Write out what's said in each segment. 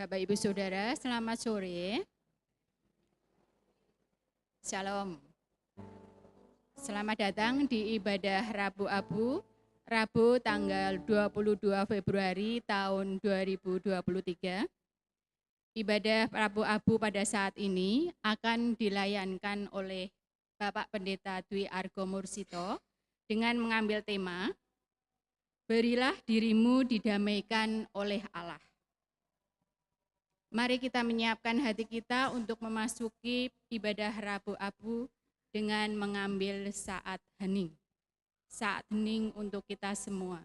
Bapak Ibu Saudara, selamat sore. Shalom. Selamat datang di ibadah Rabu Abu, Rabu tanggal 22 Februari tahun 2023. Ibadah Rabu Abu pada saat ini akan dilayankan oleh Bapak Pendeta Dwi Argo Mursito dengan mengambil tema, Berilah dirimu didamaikan oleh Allah. Mari kita menyiapkan hati kita untuk memasuki ibadah Rabu Abu dengan mengambil saat hening. Saat hening untuk kita semua.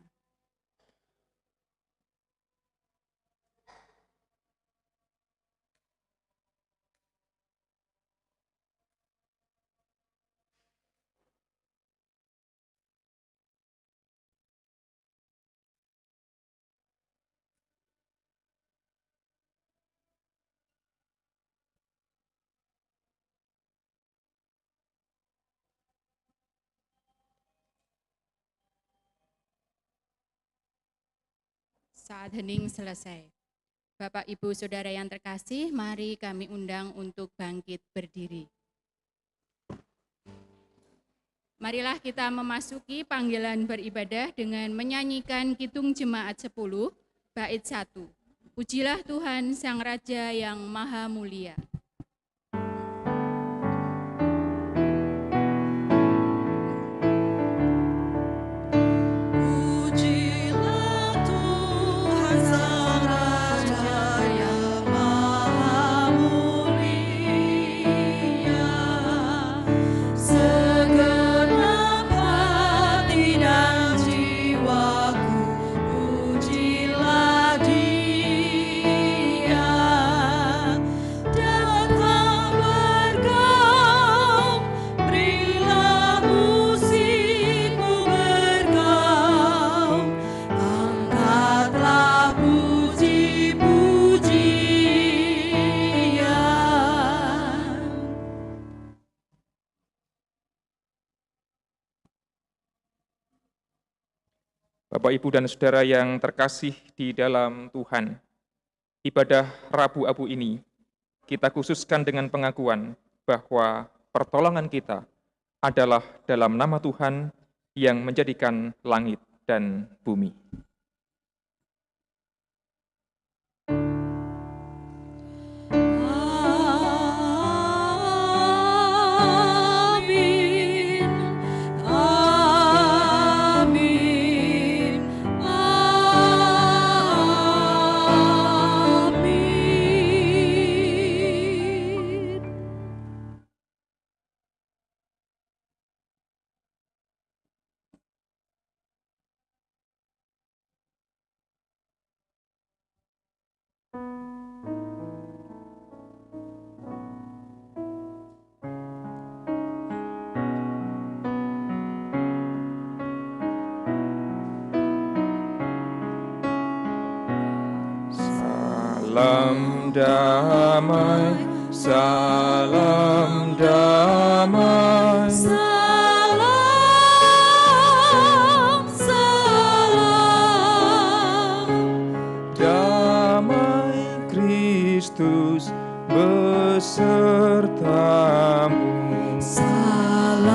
Saat hening selesai. Bapak, Ibu, Saudara yang terkasih, mari kami undang untuk bangkit berdiri. Marilah kita memasuki panggilan beribadah dengan menyanyikan Kidung Jemaat 10, bait 1. Pujilah Tuhan Sang Raja yang Maha Mulia. Bapak, Ibu, dan Saudara yang terkasih di dalam Tuhan, ibadah Rabu Abu ini kita khususkan dengan pengakuan bahwa pertolongan kita adalah dalam nama Tuhan yang menjadikan langit dan bumi. Salam damai, salam damai, salam, salam, damai Kristus besertamu. salam,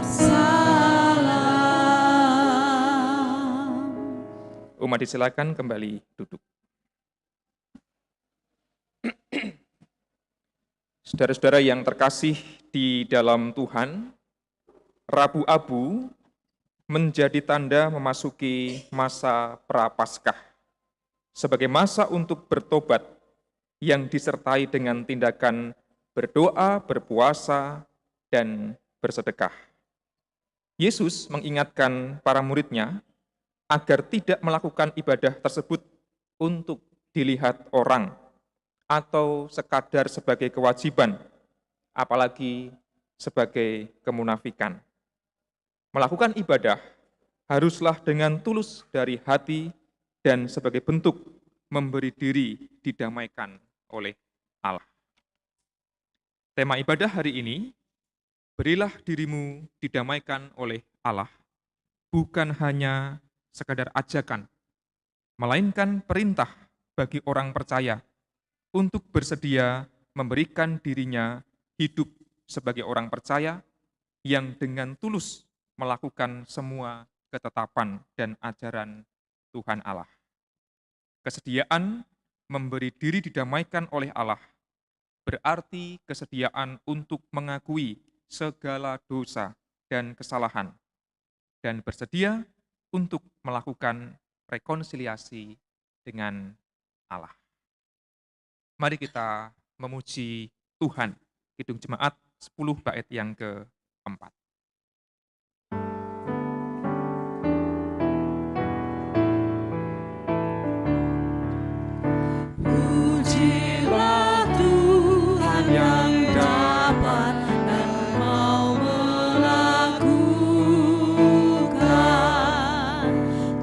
salam. Umat disilakan kembali duduk. Saudara-saudara yang terkasih di dalam Tuhan, Rabu Abu menjadi tanda memasuki masa Prapaskah sebagai masa untuk bertobat yang disertai dengan tindakan berdoa, berpuasa, dan bersedekah. Yesus mengingatkan para muridnya agar tidak melakukan ibadah tersebut untuk dilihat orang atau sekadar sebagai kewajiban, apalagi sebagai kemunafikan. Melakukan ibadah haruslah dengan tulus dari hati dan sebagai bentuk memberi diri didamaikan oleh Allah. Tema ibadah hari ini, berilah dirimu didamaikan oleh Allah, bukan hanya sekadar ajakan, melainkan perintah bagi orang percaya untuk bersedia memberikan dirinya hidup sebagai orang percaya yang dengan tulus melakukan semua ketetapan dan ajaran Tuhan Allah. Kesediaan memberi diri didamaikan oleh Allah berarti kesediaan untuk mengakui segala dosa dan kesalahan dan bersedia untuk melakukan rekonsiliasi dengan Allah. Mari kita memuji Tuhan. Kidung Jemaat 10 bait yang keempat. Pujilah Tuhan yang dapat dan mau melakukan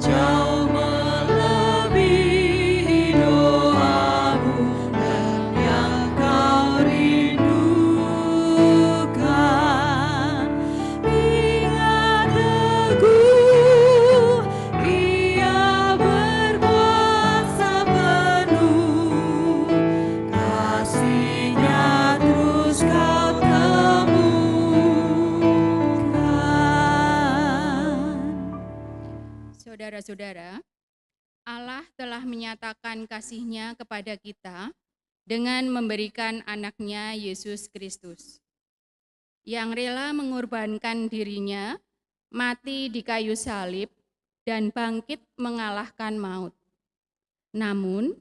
jauh melebihi doamu dan yang kau rindukan. Ingat teguh, Ia berkuasa penuh, kasih-Nya terus kau temukan. Saudara-saudara, Allah telah menyatakan kasih-Nya kepada kita dengan memberikan anaknya Yesus Kristus, yang rela mengorbankan dirinya, mati di kayu salib, dan bangkit mengalahkan maut. Namun,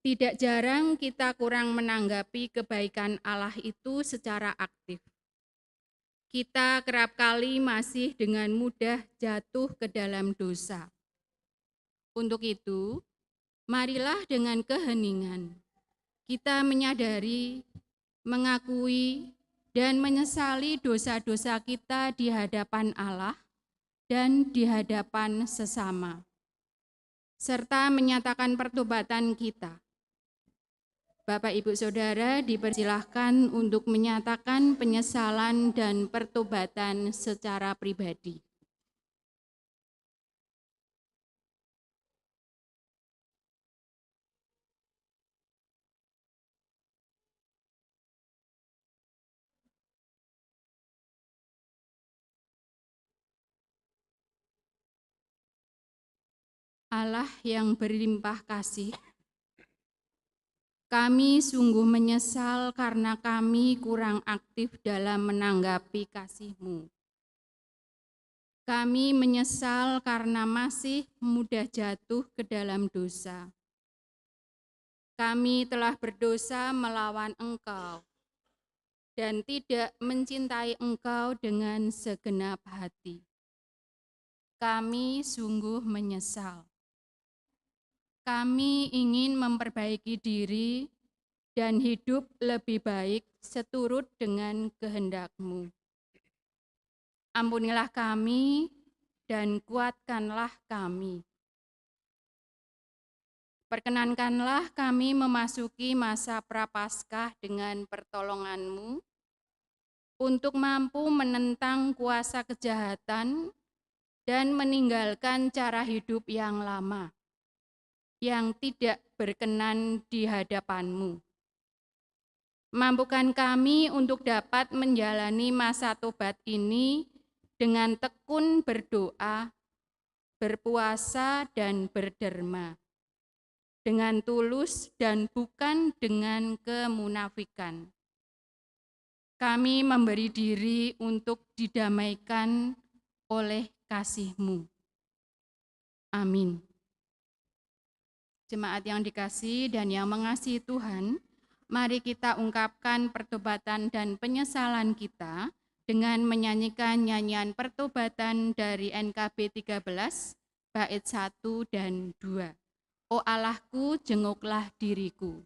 tidak jarang kita kurang menanggapi kebaikan Allah itu secara aktif. Kita kerap kali masih dengan mudah jatuh ke dalam dosa. Untuk itu, marilah dengan keheningan kita menyadari, mengakui, dan menyesali dosa-dosa kita di hadapan Allah dan di hadapan sesama, serta menyatakan pertobatan kita. Bapak, Ibu, Saudara dipersilahkan untuk menyatakan penyesalan dan pertobatan secara pribadi. Allah yang berlimpah kasih, kami sungguh menyesal karena kami kurang aktif dalam menanggapi kasih-Mu. Kami menyesal karena masih mudah jatuh ke dalam dosa. Kami telah berdosa melawan Engkau dan tidak mencintai Engkau dengan segenap hati. Kami sungguh menyesal. Kami ingin memperbaiki diri dan hidup lebih baik seturut dengan kehendak-Mu. Ampunilah kami dan kuatkanlah kami. Perkenankanlah kami memasuki masa Prapaskah dengan pertolongan-Mu untuk mampu menentang kuasa kejahatan dan meninggalkan cara hidup yang lama, yang tidak berkenan di hadapan-Mu. Mampukan kami untuk dapat menjalani masa tobat ini dengan tekun berdoa, berpuasa, dan berderma, dengan tulus dan bukan dengan kemunafikan. Kami memberi diri untuk didamaikan oleh kasih-Mu. Amin. Jemaat yang dikasihi dan yang mengasihi Tuhan, mari kita ungkapkan pertobatan dan penyesalan kita dengan menyanyikan nyanyian pertobatan dari NKB 13, bait 1 dan 2. O Allahku, jenguklah diriku.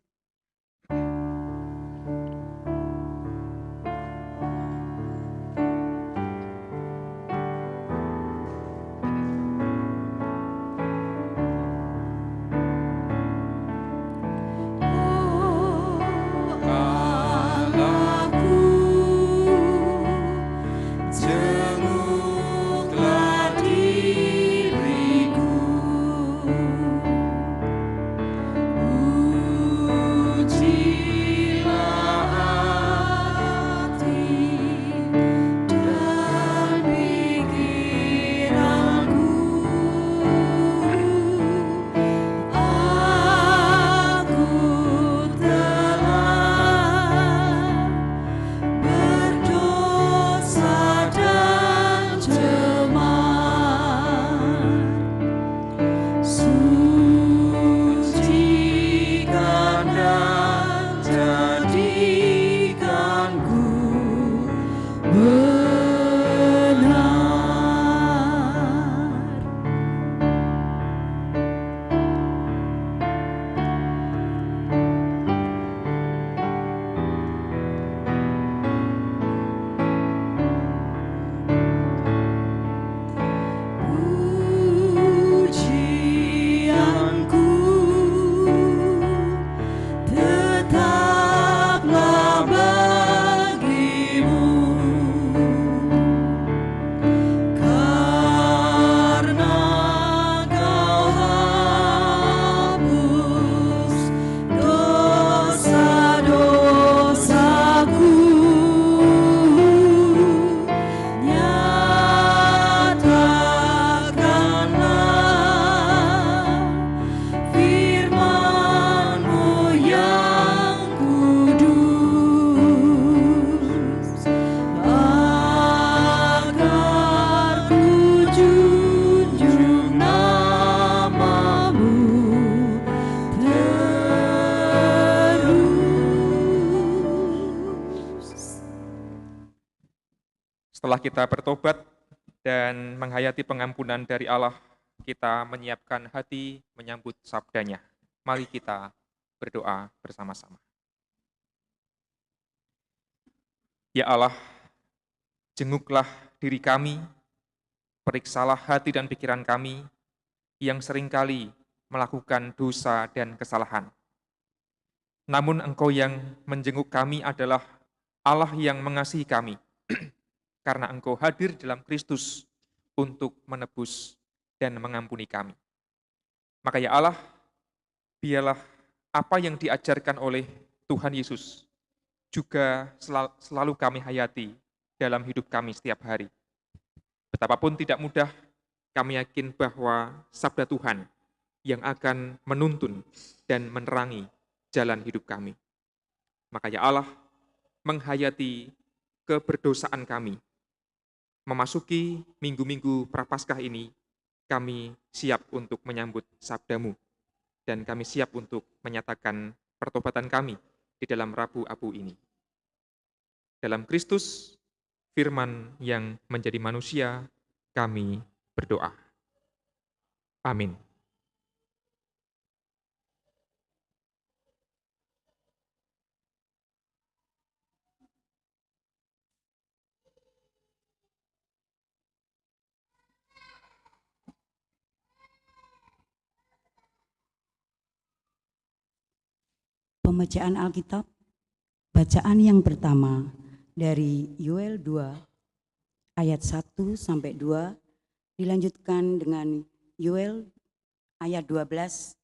Setelah kita bertobat dan menghayati pengampunan dari Allah, kita menyiapkan hati menyambut sabdanya. Mari kita berdoa bersama-sama. Ya Allah, jenguklah diri kami, periksalah hati dan pikiran kami yang seringkali melakukan dosa dan kesalahan. Namun Engkau yang menjenguk kami adalah Allah yang mengasihi kami, karena Engkau hadir dalam Kristus untuk menebus dan mengampuni kami. Maka ya Allah, biarlah apa yang diajarkan oleh Tuhan Yesus juga selalu kami hayati dalam hidup kami setiap hari. Betapapun tidak mudah, kami yakin bahwa sabda Tuhan yang akan menuntun dan menerangi jalan hidup kami. Maka ya Allah, menghayati keberdosaan kami, memasuki minggu-minggu Prapaskah ini, kami siap untuk menyambut sabdamu, dan kami siap untuk menyatakan pertobatan kami di dalam Rabu Abu ini. Dalam Kristus, firman yang menjadi manusia, kami berdoa. Amin. Pembacaan Alkitab, bacaan yang pertama dari Yoel 2 ayat 1 sampai 2 dilanjutkan dengan Yoel ayat 12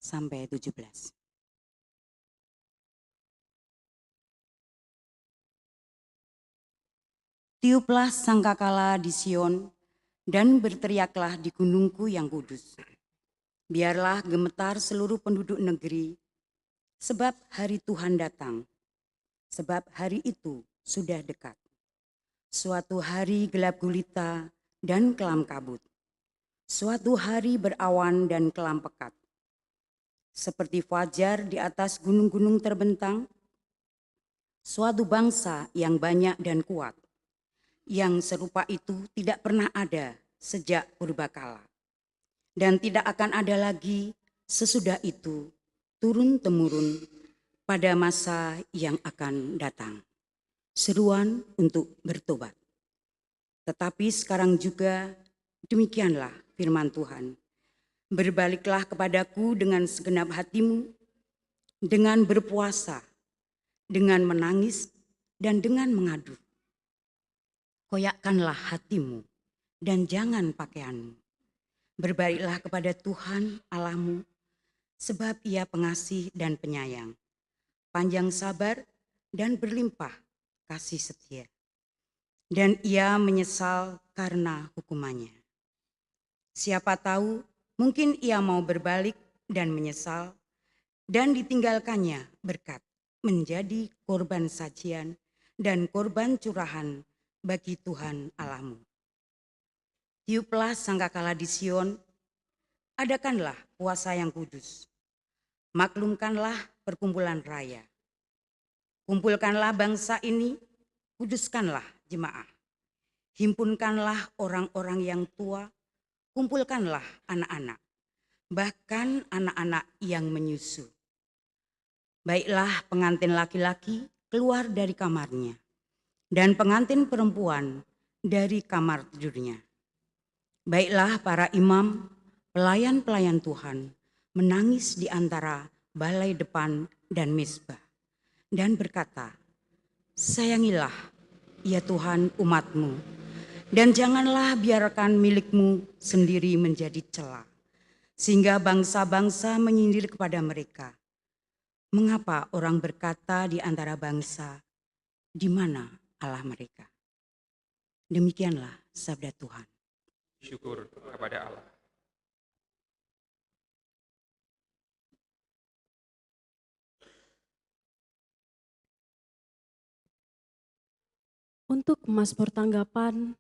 sampai 17. Tiuplah sangkakala di Sion dan berteriaklah di gunungku yang kudus. Biarlah gemetar seluruh penduduk negeri, sebab hari Tuhan datang, sebab hari itu sudah dekat. Suatu hari gelap gulita dan kelam kabut, suatu hari berawan dan kelam pekat. Seperti fajar di atas gunung-gunung terbentang, suatu bangsa yang banyak dan kuat, yang serupa itu tidak pernah ada sejak purbakala, dan tidak akan ada lagi sesudah itu turun-temurun pada masa yang akan datang. Seruan untuk bertobat. Tetapi sekarang juga demikianlah firman Tuhan. Berbaliklah kepadaku dengan segenap hatimu, dengan berpuasa, dengan menangis, dan dengan mengadu. Koyakkanlah hatimu dan jangan pakaianmu. Berbaliklah kepada Tuhan Allahmu, sebab Ia pengasih dan penyayang, panjang sabar dan berlimpah kasih setia. Dan Ia menyesal karena hukumannya. Siapa tahu mungkin Ia mau berbalik dan menyesal dan ditinggalkannya berkat menjadi korban sajian dan korban curahan bagi Tuhan Allahmu. Tiuplah sangkakala di Sion, adakanlah puasa yang kudus. Maklumkanlah perkumpulan raya. Kumpulkanlah bangsa ini, kuduskanlah jemaah. Himpunkanlah orang-orang yang tua, kumpulkanlah anak-anak, bahkan anak-anak yang menyusu. Baiklah pengantin laki-laki keluar dari kamarnya, dan pengantin perempuan dari kamar tidurnya. Baiklah para imam, pelayan-pelayan Tuhan, menangis di antara balai depan dan mezbah, dan berkata, sayangilah ya Tuhan umat-Mu, dan janganlah biarkan milik-Mu sendiri menjadi cela, sehingga bangsa-bangsa menyindir kepada mereka. Mengapa orang berkata di antara bangsa, di mana Allah mereka? Demikianlah sabda Tuhan. Syukur kepada Allah. Untuk Mazmur tanggapan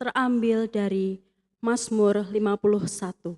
terambil dari Mazmur 51.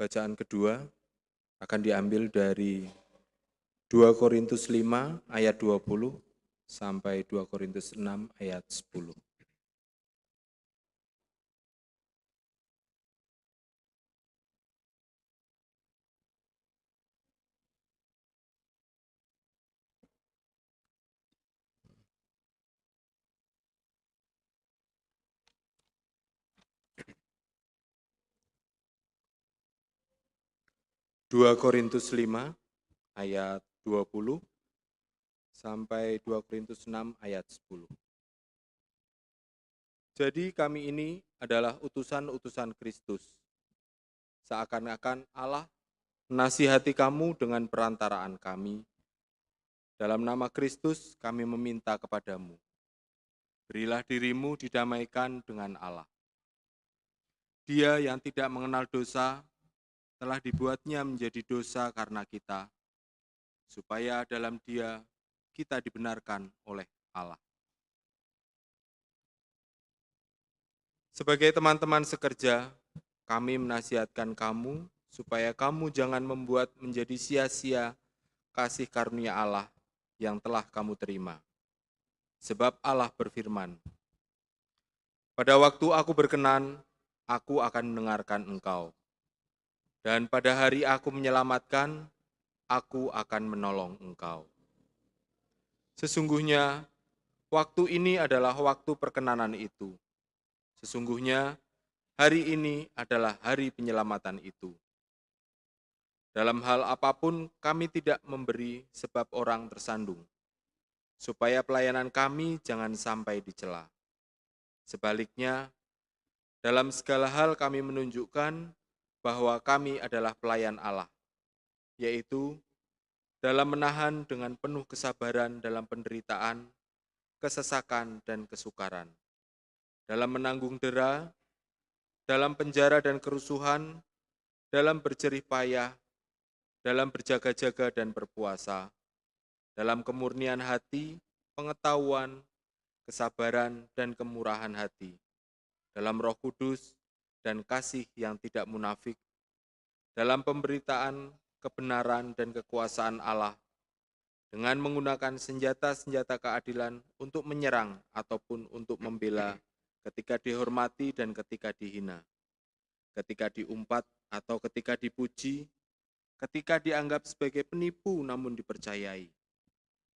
Bacaan kedua akan diambil dari 2 Korintus 5 ayat 20 sampai 2 Korintus 6 ayat 10. 2 Korintus 5 ayat 20 sampai 2 Korintus 6 ayat 10. Jadi kami ini adalah utusan-utusan Kristus. Seakan-akan Allah menasihati kamu dengan perantaraan kami. Dalam nama Kristus kami meminta kepadamu, berilah dirimu didamaikan dengan Allah. Dia yang tidak mengenal dosa telah dibuatnya menjadi dosa karena kita, supaya dalam Dia kita dibenarkan oleh Allah. Sebagai teman-teman sekerja, kami menasihatkan kamu supaya kamu jangan membuat menjadi sia-sia kasih karunia Allah yang telah kamu terima. Sebab Allah berfirman, pada waktu aku berkenan, aku akan mendengarkan engkau. Dan pada hari aku menyelamatkan, aku akan menolong engkau. Sesungguhnya, waktu ini adalah waktu perkenanan itu. Sesungguhnya, hari ini adalah hari penyelamatan itu. Dalam hal apapun kami tidak memberi sebab orang tersandung, supaya pelayanan kami jangan sampai dicela. Sebaliknya, dalam segala hal kami menunjukkan bahwa kami adalah pelayan Allah, yaitu dalam menahan dengan penuh kesabaran dalam penderitaan, kesesakan, dan kesukaran, dalam menanggung dera, dalam penjara dan kerusuhan, dalam berjerih payah, dalam berjaga-jaga dan berpuasa, dalam kemurnian hati, pengetahuan, kesabaran, dan kemurahan hati, dalam Roh Kudus dan kasih yang tidak munafik, dalam pemberitaan kebenaran dan kekuasaan Allah, dengan menggunakan senjata-senjata keadilan untuk menyerang ataupun untuk membela ketika dihormati dan ketika dihina, ketika diumpat atau ketika dipuji, ketika dianggap sebagai penipu namun dipercayai,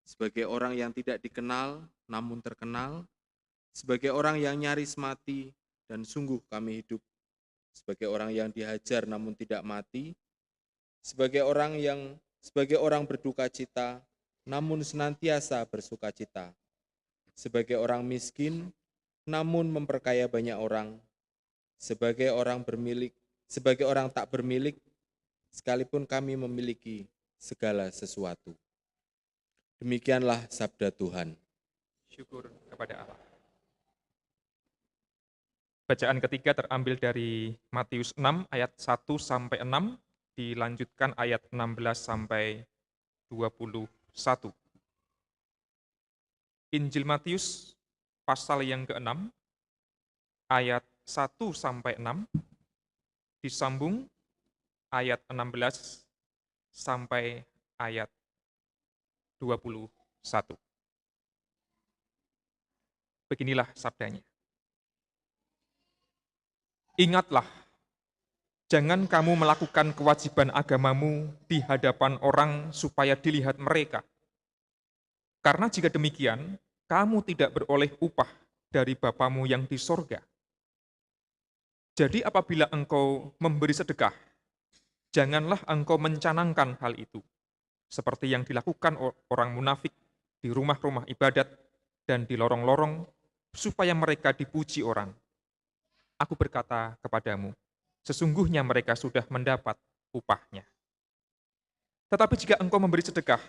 sebagai orang yang tidak dikenal namun terkenal, sebagai orang yang nyaris mati dan sungguh kami hidup, sebagai orang yang dihajar namun tidak mati, sebagai orang berduka cita namun senantiasa bersuka cita, sebagai orang miskin namun memperkaya banyak orang, sebagai orang tak bermilik, sekalipun kami memiliki segala sesuatu. Demikianlah sabda Tuhan. Syukur kepada Allah. Bacaan ketiga terambil dari Matius 6 ayat 1 sampai 6, dilanjutkan ayat 16 sampai 21. Injil Matius pasal yang ke-6 ayat 1 sampai 6, disambung ayat 16 sampai ayat 21. Beginilah sabdanya. Ingatlah, jangan kamu melakukan kewajiban agamamu di hadapan orang supaya dilihat mereka. Karena jika demikian, kamu tidak beroleh upah dari Bapamu yang di sorga. Jadi apabila engkau memberi sedekah, janganlah engkau mencanangkan hal itu, seperti yang dilakukan orang munafik di rumah-rumah ibadat dan di lorong-lorong, supaya mereka dipuji orang. Aku berkata kepadamu, sesungguhnya mereka sudah mendapat upahnya. Tetapi jika engkau memberi sedekah,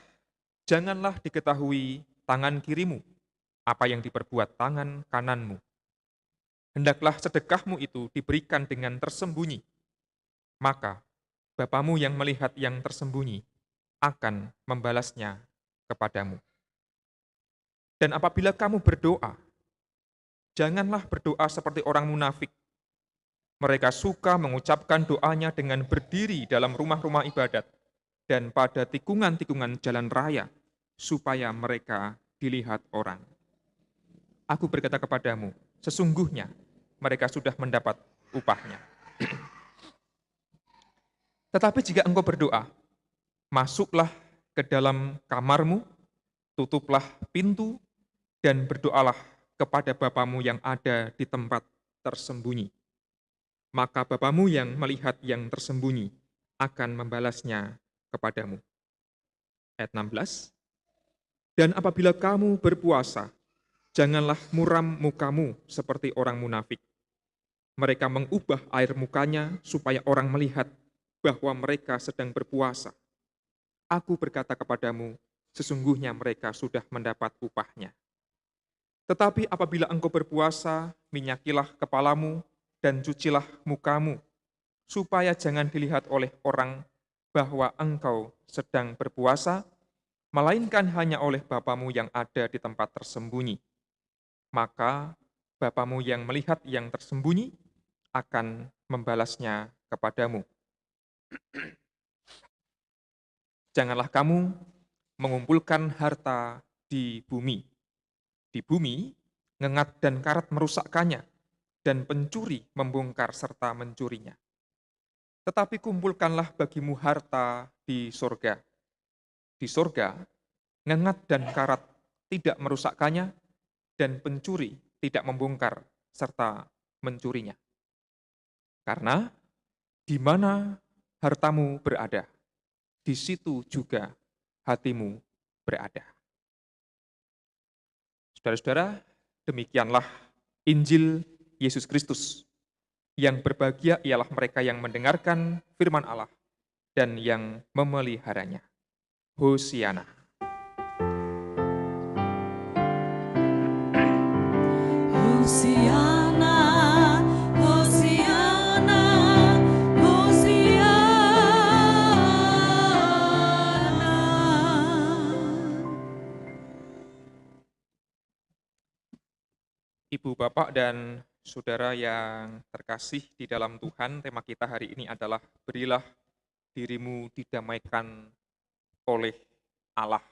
janganlah diketahui tangan kirimu apa yang diperbuat tangan kananmu. Hendaklah sedekahmu itu diberikan dengan tersembunyi, maka Bapamu yang melihat yang tersembunyi akan membalasnya kepadamu. Dan apabila kamu berdoa, janganlah berdoa seperti orang munafik. Mereka suka mengucapkan doanya dengan berdiri dalam rumah-rumah ibadat dan pada tikungan-tikungan jalan raya, supaya mereka dilihat orang. Aku berkata kepadamu, sesungguhnya mereka sudah mendapat upahnya. Tetapi jika engkau berdoa, masuklah ke dalam kamarmu, tutuplah pintu, dan berdoalah kepada Bapamu yang ada di tempat tersembunyi. Maka Bapamu yang melihat yang tersembunyi akan membalasnya kepadamu. Ayat 16. Dan apabila kamu berpuasa, janganlah muram mukamu seperti orang munafik. Mereka mengubah air mukanya supaya orang melihat bahwa mereka sedang berpuasa. Aku berkata kepadamu, sesungguhnya mereka sudah mendapat upahnya. Tetapi apabila engkau berpuasa, minyakilah kepalamu dan cucilah mukamu, supaya jangan dilihat oleh orang bahwa engkau sedang berpuasa, melainkan hanya oleh Bapamu yang ada di tempat tersembunyi. Maka Bapamu yang melihat yang tersembunyi akan membalasnya kepadamu. Janganlah kamu mengumpulkan harta di bumi. Di bumi, ngengat dan karat merusakkannya, dan pencuri membongkar serta mencurinya. Tetapi kumpulkanlah bagimu harta di sorga. Di sorga, ngengat dan karat tidak merusakkannya, dan pencuri tidak membongkar serta mencurinya. Karena di mana hartamu berada, di situ juga hatimu berada. Saudara-saudara, demikianlah Injil Yesus Kristus. Yang berbahagia ialah mereka yang mendengarkan firman Allah dan yang memeliharanya. Hosiana. Hosiana, Hosiana, Hosiana. Ibu, Bapak, dan saudara yang terkasih di dalam Tuhan, tema kita hari ini adalah berilah dirimu didamaikan oleh Allah.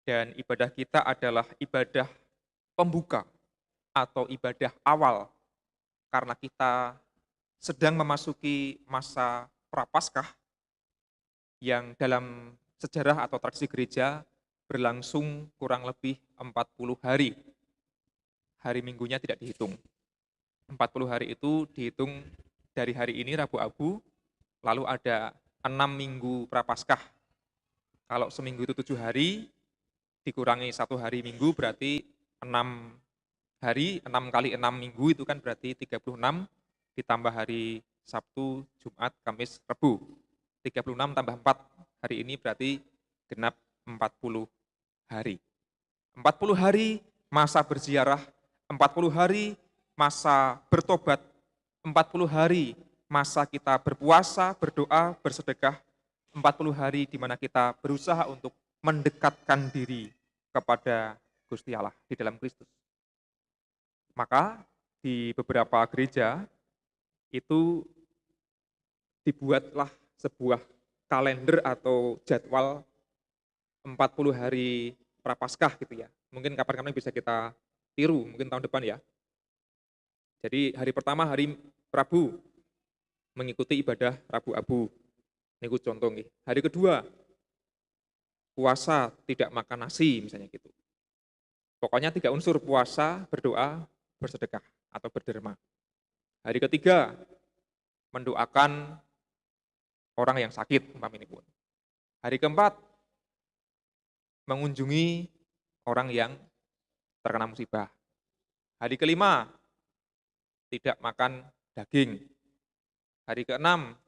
Dan ibadah kita adalah ibadah pembuka atau ibadah awal karena kita sedang memasuki masa Prapaskah yang dalam sejarah atau tradisi gereja berlangsung kurang lebih 40 hari. Hari minggunya tidak dihitung. 40 hari itu dihitung dari hari ini Rabu Abu, lalu ada 6 minggu Prapaskah. Kalau seminggu itu 7 hari, dikurangi 1 hari minggu berarti 6 hari, 6 kali 6 minggu itu kan berarti 36, ditambah hari Sabtu, Jumat, Kamis, Rebu. 36 tambah 4, hari ini berarti genap 40 hari. 40 hari masa berziarah, 40 hari masa bertobat, 40 hari masa kita berpuasa, berdoa, bersedekah, 40 hari di mana kita berusaha untuk mendekatkan diri kepada Gusti Allah di dalam Kristus. Maka di beberapa gereja itu dibuatlah sebuah kalender atau jadwal 40 hari Prapaskah gitu ya. Mungkin kapan-kapan bisa kita tiru, mungkin tahun depan ya. Jadi hari pertama hari Rabu, mengikuti ibadah Rabu Abu. Ini contoh nih. Hari kedua, puasa tidak makan nasi misalnya gitu. Pokoknya 3 unsur, puasa, berdoa, bersedekah atau berderma. Hari ketiga, mendoakan orang yang sakit, umpamanya pun. Hari keempat, mengunjungi orang yang terkena musibah. Hari kelima, tidak makan daging. Hari keenam,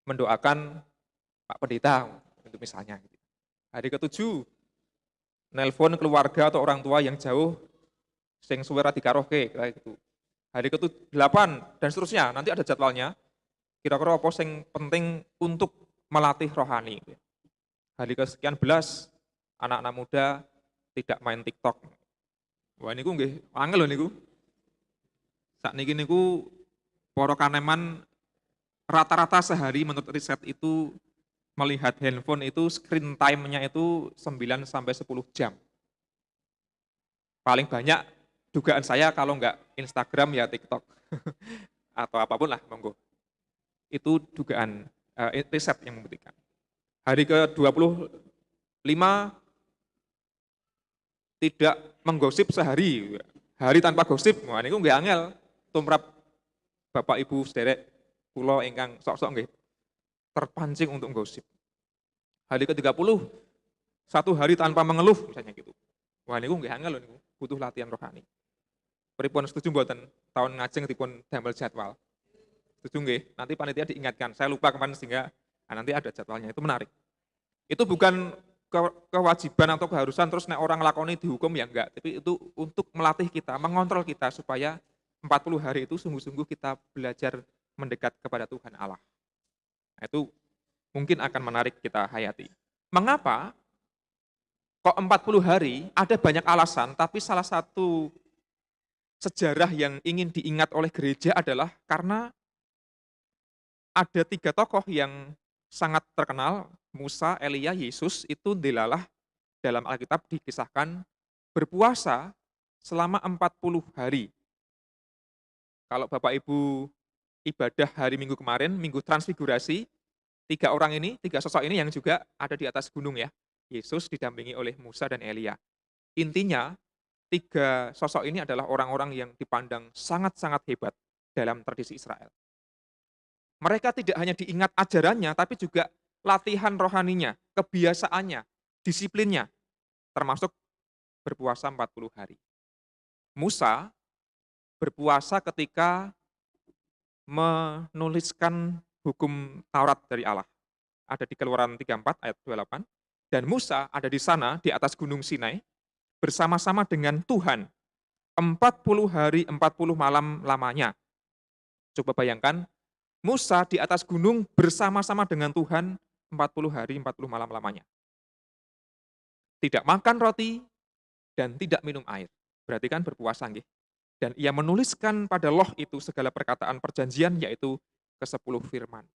mendoakan Pak Pendeta, itu misalnya. Hari ketujuh, nelpon keluarga atau orang tua yang jauh, sing suwe ra dikarohke, kayak gitu. Hari ke-8 dan seterusnya, nanti ada jadwalnya. Kira-kira apa yang penting untuk melatih rohani. Hari kesekian belas, anak-anak muda tidak main TikTok. Wah niku nggih, angel lho niku. Sakniki niku para kaneman rata-rata sehari menurut riset itu melihat handphone itu screen time-nya itu 9 sampai 10 jam. Paling banyak dugaan saya kalau enggak Instagram ya TikTok. Atau apapun lah, monggo. Itu dugaan riset yang membuktikan. Hari ke-25 tidak menggosip sehari. Hari tanpa gosip, wah niku nggih angel. Tumrap Bapak Ibu sederek kula ingkang sok-sok nggih. terpancing untuk gosip. Hari ke-30, 1 hari tanpa mengeluh, misalnya gitu. Wah, niku nggih angel lho niku, butuh latihan rohani. Pripun setuju mboten tahun ngajeng dipun damel jadwal? Setuju nggih? Nanti panitia diingatkan. Saya lupa kemarin sehingga nanti ada jadwalnya. Itu menarik. Itu bukan kewajiban atau keharusan terus nek orang lakoni dihukum ya enggak. Tapi itu untuk melatih kita, mengontrol kita supaya 40 hari itu sungguh-sungguh kita belajar mendekat kepada Tuhan Allah. Nah, itu mungkin akan menarik kita hayati. Mengapa kok 40 hari? Ada banyak alasan, tapi salah satu sejarah yang ingin diingat oleh gereja adalah karena ada 3 tokoh yang sangat terkenal, Musa, Elia, Yesus, itu dilalah dalam Alkitab dikisahkan berpuasa selama 40 hari. Kalau Bapak Ibu ibadah hari Minggu kemarin, Minggu Transfigurasi, 3 orang ini, 3 sosok ini yang juga ada di atas gunung ya. Yesus didampingi oleh Musa dan Elia. Intinya, 3 sosok ini adalah orang-orang yang dipandang sangat-sangat hebat dalam tradisi Israel. Mereka tidak hanya diingat ajarannya, tapi juga latihan rohaninya, kebiasaannya, disiplinnya, termasuk berpuasa 40 hari. Musa berpuasa ketika menuliskan hukum Taurat dari Allah. Ada di Keluaran 34 ayat 28. Dan Musa ada di sana, di atas gunung Sinai, bersama-sama dengan Tuhan. 40 hari, 40 malam lamanya. Coba bayangkan, Musa di atas gunung bersama-sama dengan Tuhan 40 hari, 40 malam lamanya. Tidak makan roti dan tidak minum air. Berarti kan berpuasa nggih. Dan ia menuliskan pada loh itu segala perkataan perjanjian, yaitu ke-10 firman.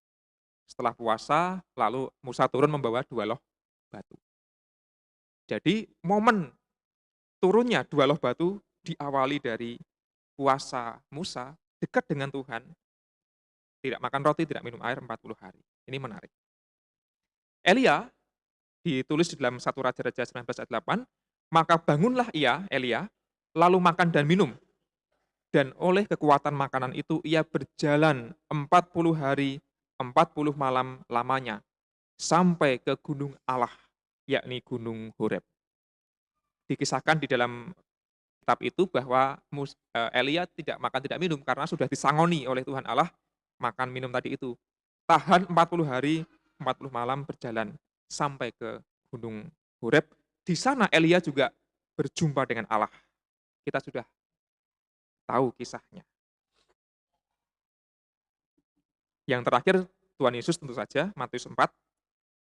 Setelah puasa, lalu Musa turun membawa 2 loh batu. Jadi momen turunnya 2 loh batu diawali dari puasa Musa dekat dengan Tuhan. Tidak makan roti, tidak minum air 40 hari. Ini menarik. Elia, ditulis di dalam 1 Raja-Raja 19 ayat 8, maka bangunlah ia, Elia, lalu makan dan minum. Dan oleh kekuatan makanan itu ia berjalan 40 hari, 40 malam lamanya, sampai ke gunung Allah, yakni gunung Horeb. Dikisahkan di dalam kitab itu bahwa Elia tidak makan, tidak minum, karena sudah disangoni oleh Tuhan Allah, makan minum tadi itu. Tahan 40 hari, 40 malam berjalan sampai ke gunung Horeb. Di sana Elia juga berjumpa dengan Allah. Kita sudah tahu kisahnya. Yang terakhir, Tuhan Yesus tentu saja, Matius 4,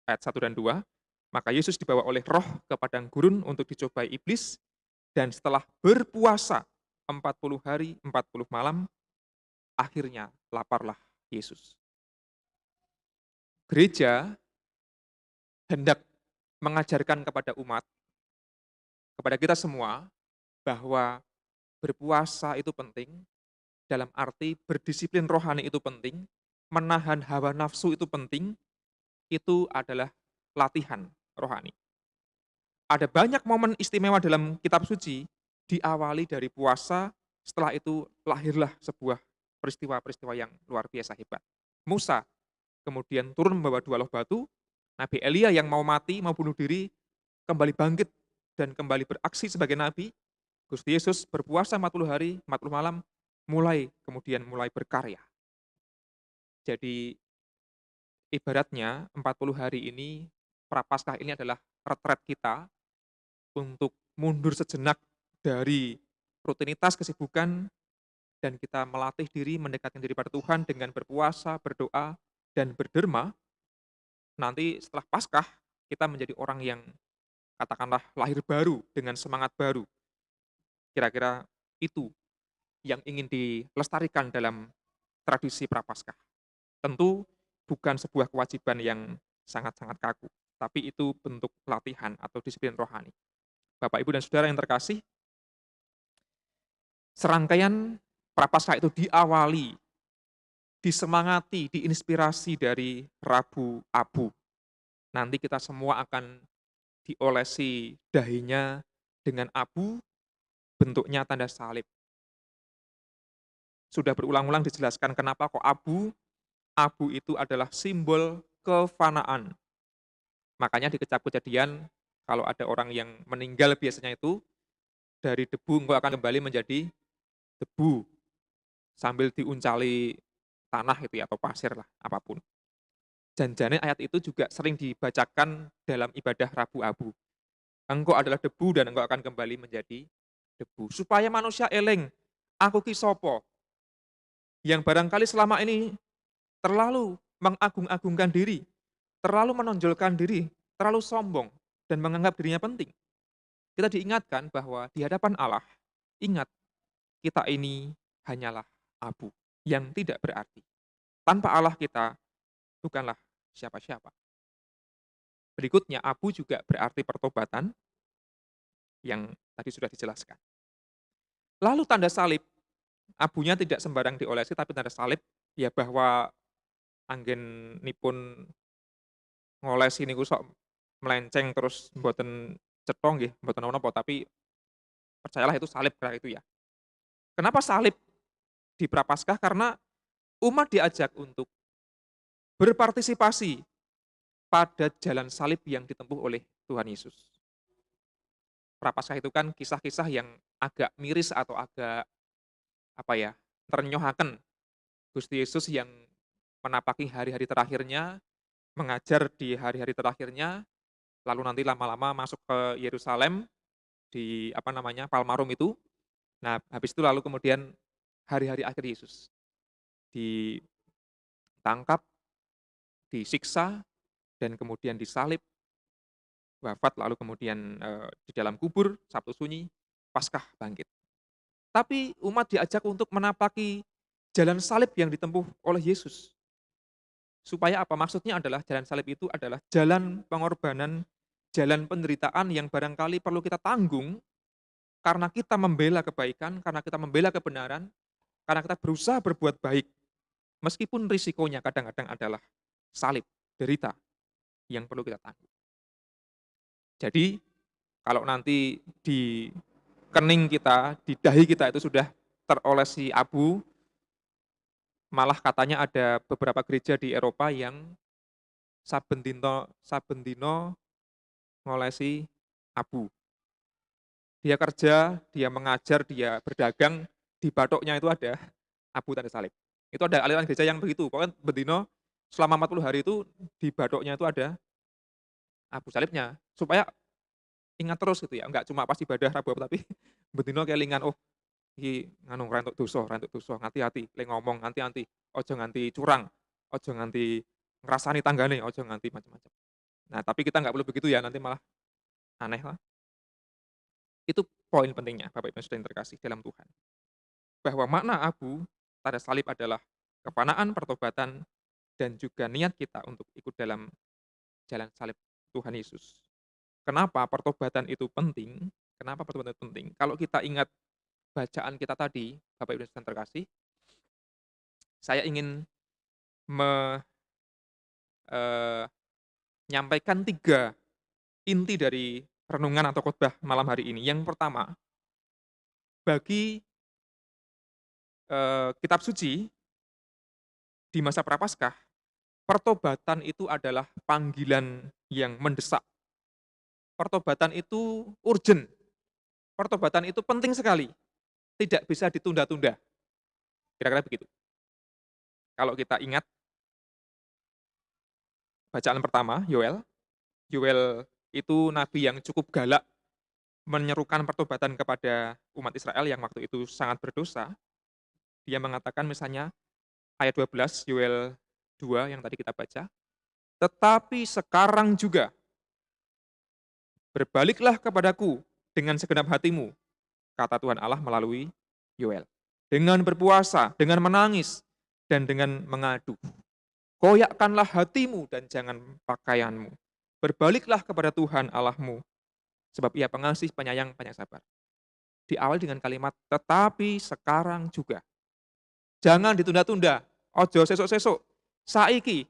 ayat 1 dan 2. Maka Yesus dibawa oleh roh ke padang gurun untuk dicobai iblis, dan setelah berpuasa 40 hari, 40 malam, akhirnya laparlah Yesus. Gereja hendak mengajarkan kepada umat, kepada kita semua, bahwa berpuasa itu penting, dalam arti berdisiplin rohani itu penting, menahan hawa nafsu itu penting, itu adalah latihan rohani. Ada banyak momen istimewa dalam kitab suci, diawali dari puasa, setelah itu lahirlah sebuah peristiwa-peristiwa yang luar biasa hebat. Musa kemudian turun membawa 2 loh batu, Nabi Elia yang mau mati, mau bunuh diri, kembali bangkit dan kembali beraksi sebagai nabi. Gusti Yesus berpuasa 40 hari, 40 malam, mulai berkarya. Jadi ibaratnya 40 hari ini, Prapaskah ini adalah retret kita untuk mundur sejenak dari rutinitas kesibukan dan kita melatih diri, mendekatkan diri pada Tuhan dengan berpuasa, berdoa, dan berderma. Nanti setelah Paskah, kita menjadi orang yang katakanlah lahir baru dengan semangat baru. Kira-kira itu yang ingin dilestarikan dalam tradisi Prapaskah. Tentu bukan sebuah kewajiban yang sangat-sangat kaku, tapi itu bentuk latihan atau disiplin rohani. Bapak, Ibu, dan Saudara yang terkasih, serangkaian Prapaskah itu diawali, disemangati, diinspirasi dari Rabu Abu. Nanti kita semua akan diolesi dahinya dengan abu, bentuknya tanda salib. Sudah berulang-ulang dijelaskan kenapa kok abu. Abu itu adalah simbol kefanaan. Makanya di Kitab Kejadian, kalau ada orang yang meninggal biasanya itu, dari debu engkau akan kembali menjadi debu, sambil diuncali tanah itu ya, atau pasir lah, apapun. Janjane ayat itu juga sering dibacakan dalam ibadah Rabu Abu. Engkau adalah debu dan engkau akan kembali menjadi debu. Supaya manusia eling, aku ki sopo, yang barangkali selama ini terlalu mengagung-agungkan diri, terlalu menonjolkan diri, terlalu sombong, dan menganggap dirinya penting. Kita diingatkan bahwa di hadapan Allah, ingat, kita ini hanyalah abu yang tidak berarti. Tanpa Allah kita bukanlah siapa-siapa. Berikutnya, abu juga berarti pertobatan yang tadi sudah dijelaskan. Lalu tanda salib, abunya tidak sembarang diolesi, tapi tanda salib ya bahwa anggenipun ngolesi niku sok melenceng terus mboten cetha nggih, mboten napa-napa, tapi percayalah itu salib kayak itu ya. Kenapa salib di Prapaskah? Karena umat diajak untuk berpartisipasi pada jalan salib yang ditempuh oleh Tuhan Yesus. Prapaskah itu kan kisah-kisah yang agak miris atau agak apa ya, ternyohaken. Gusti Yesus yang menapaki hari-hari terakhirnya, mengajar di hari-hari terakhirnya, lalu nanti lama-lama masuk ke Yerusalem di apa namanya, Palmarum itu. Nah, habis itu lalu kemudian hari-hari akhir Yesus ditangkap, disiksa, dan kemudian disalib, wafat, lalu kemudian di dalam kubur, Sabtu Sunyi, Paskah bangkit. Tapi umat diajak untuk menapaki jalan salib yang ditempuh oleh Yesus. Supaya apa? Maksudnya adalah jalan salib itu adalah jalan pengorbanan, jalan penderitaan yang barangkali perlu kita tanggung karena kita membela kebaikan, karena kita membela kebenaran, karena kita berusaha berbuat baik. Meskipun risikonya kadang-kadang adalah salib, derita yang perlu kita tanggung. Jadi, kalau nanti di kening kita, di dahi kita itu sudah terolesi abu, malah katanya ada beberapa gereja di Eropa yang saben dino ngolesi abu. Dia kerja, dia mengajar, dia berdagang, di bathuknya itu ada abu tanda salib. Itu ada aliran gereja yang begitu, pokoknya bendino selama 40 hari itu di bathuknya itu ada abu salibnya, supaya ingat terus gitu ya, enggak cuma pas ibadah Rabu tapi bendino kelingan, oh iki nganu rentuk dosa, hati-hati, lek ngomong hati-hati, aja nganti curang, aja nganti ngrasani tanggane, aja nganti macam-macam. Nah, tapi kita nggak perlu begitu ya, nanti malah aneh lah. Itu poin pentingnya, Bapak Ibu yang terkasih dalam Tuhan. Bahwa makna abu tanda salib adalah kefanaan, pertobatan, dan juga niat kita untuk ikut dalam jalan salib Tuhan Yesus. Kenapa pertobatan itu penting? Kenapa pertobatan itu penting? Kalau kita ingat bacaan kita tadi, Bapak Ibu yang terkasih, saya ingin menyampaikan 3 inti dari renungan atau khotbah malam hari ini. Yang pertama, bagi kitab suci di masa Prapaskah, pertobatan itu adalah panggilan yang mendesak. Pertobatan itu urgent. Pertobatan itu penting sekali. Tidak bisa ditunda-tunda. Kira-kira begitu. Kalau kita ingat bacaan pertama, Yoel. Yoel itu nabi yang cukup galak menyerukan pertobatan kepada umat Israel yang waktu itu sangat berdosa. Dia mengatakan misalnya ayat 12 Yoel 2 yang tadi kita baca, tetapi sekarang juga berbaliklah kepadaku dengan segenap hatimu, kata Tuhan Allah melalui Yoel. Dengan berpuasa, dengan menangis, dan dengan mengadu. Koyakkanlah hatimu dan jangan pakaianmu. Berbaliklah kepada Tuhan Allahmu, sebab Ia pengasih, penyayang, banyak sabar. Diawali dengan kalimat, tetapi sekarang juga. Jangan ditunda-tunda, ojo sesuk-sesuk, saiki,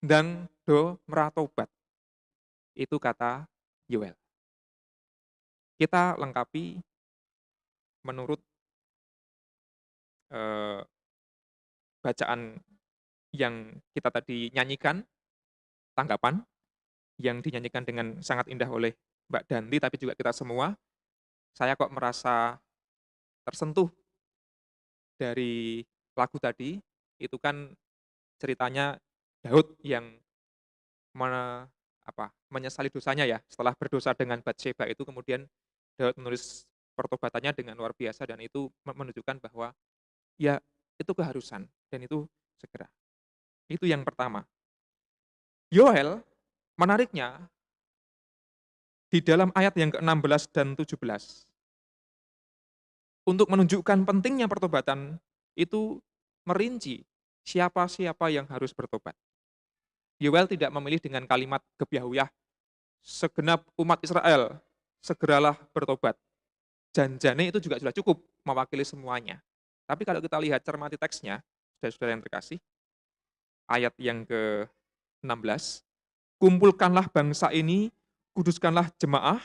ndang do meratobat. Itu kata Yoel. Kita lengkapi menurut bacaan yang kita tadi nyanyikan, tanggapan yang dinyanyikan dengan sangat indah oleh Mbak Danti, tapi juga kita semua. Saya kok merasa tersentuh dari lagu tadi. Itu kan ceritanya Daud yang menyesali dosanya ya. Setelah berdosa dengan Batsheba itu kemudian Daud menulis pertobatannya dengan luar biasa, dan itu menunjukkan bahwa ya itu keharusan dan itu segera. Itu yang pertama. Yoel menariknya di dalam ayat yang ke-16 dan 17. Untuk menunjukkan pentingnya pertobatan, itu merinci siapa-siapa yang harus bertobat. Yoel tidak memilih dengan kalimat gebyahuyah, segenap umat Israel, segeralah bertobat. Janjane itu juga sudah cukup mewakili semuanya. Tapi kalau kita lihat cermati teksnya, saudara-saudara yang terkasih, ayat yang ke-16, kumpulkanlah bangsa ini, kuduskanlah jemaah,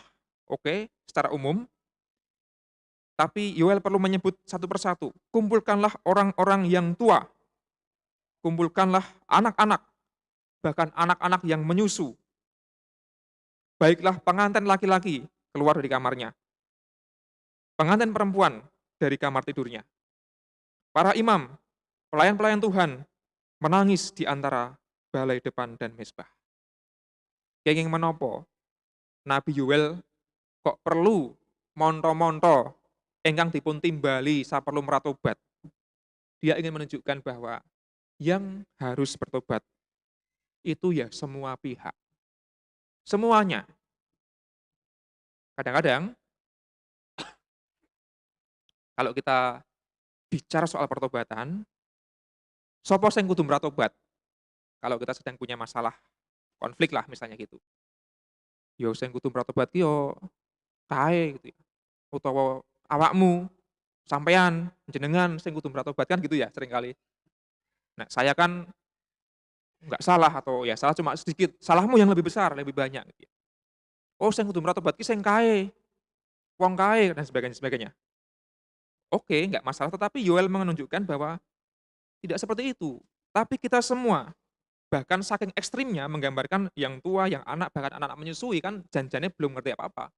oke, secara umum. Tapi Yoel perlu menyebut satu persatu, kumpulkanlah orang-orang yang tua, kumpulkanlah anak-anak, bahkan anak-anak yang menyusu. Baiklah pengantin laki-laki keluar dari kamarnya, pengantin perempuan dari kamar tidurnya. Para imam, pelayan-pelayan Tuhan, menangis di antara balai depan dan mezbah. Kenging menopo, Nabi Yoel kok perlu monto-monto engkang dipun timbali saperlu meratobat. Dia ingin menunjukkan bahwa yang harus bertobat itu ya semua pihak. Semuanya. Kadang-kadang kalau kita bicara soal pertobatan, sapa sing kudu meratobat? Kalau kita sedang punya masalah konflik lah misalnya gitu. Ya sing kudu meratobat ki yo kae gitu ya. Utawa awakmu, sampean, jenengan sing kudu meratobat kan gitu ya seringkali. Nah, saya kan nggak salah atau ya salah cuma sedikit, salahmu yang lebih besar, lebih banyak gitu ya. Oh, sing kudu meratobat ki sing kae, wong kae dan sebagainya. Oke, nggak masalah, tetapi Yoel menunjukkan bahwa tidak seperti itu. Tapi kita semua, bahkan saking ekstrimnya menggambarkan yang tua, yang anak, bahkan anak-anak menyusui kan janjane belum ngerti apa-apa.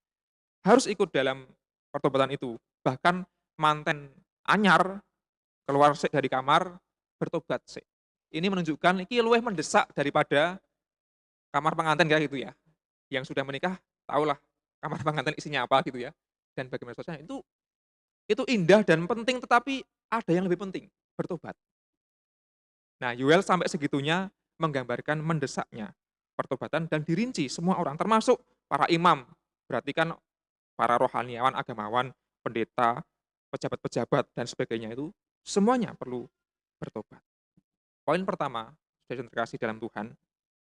Harus ikut dalam pertobatan itu. Bahkan manten anyar keluar sik dari kamar bertobat sik. Ini menunjukkan iki luwih mendesak daripada kamar pengantin kayak gitu ya. Yang sudah menikah tahulah kamar pengantin isinya apa gitu ya. Dan bagaimana sosialnya itu indah dan penting, tetapi ada yang lebih penting, bertobat. Nah, Yoel sampai segitunya menggambarkan mendesaknya pertobatan dan dirinci semua orang termasuk para imam. Berarti kan para rohaniawan, agamawan, pendeta, pejabat-pejabat dan sebagainya itu semuanya perlu bertobat. Poin pertama, saudara yang terkasih dalam Tuhan,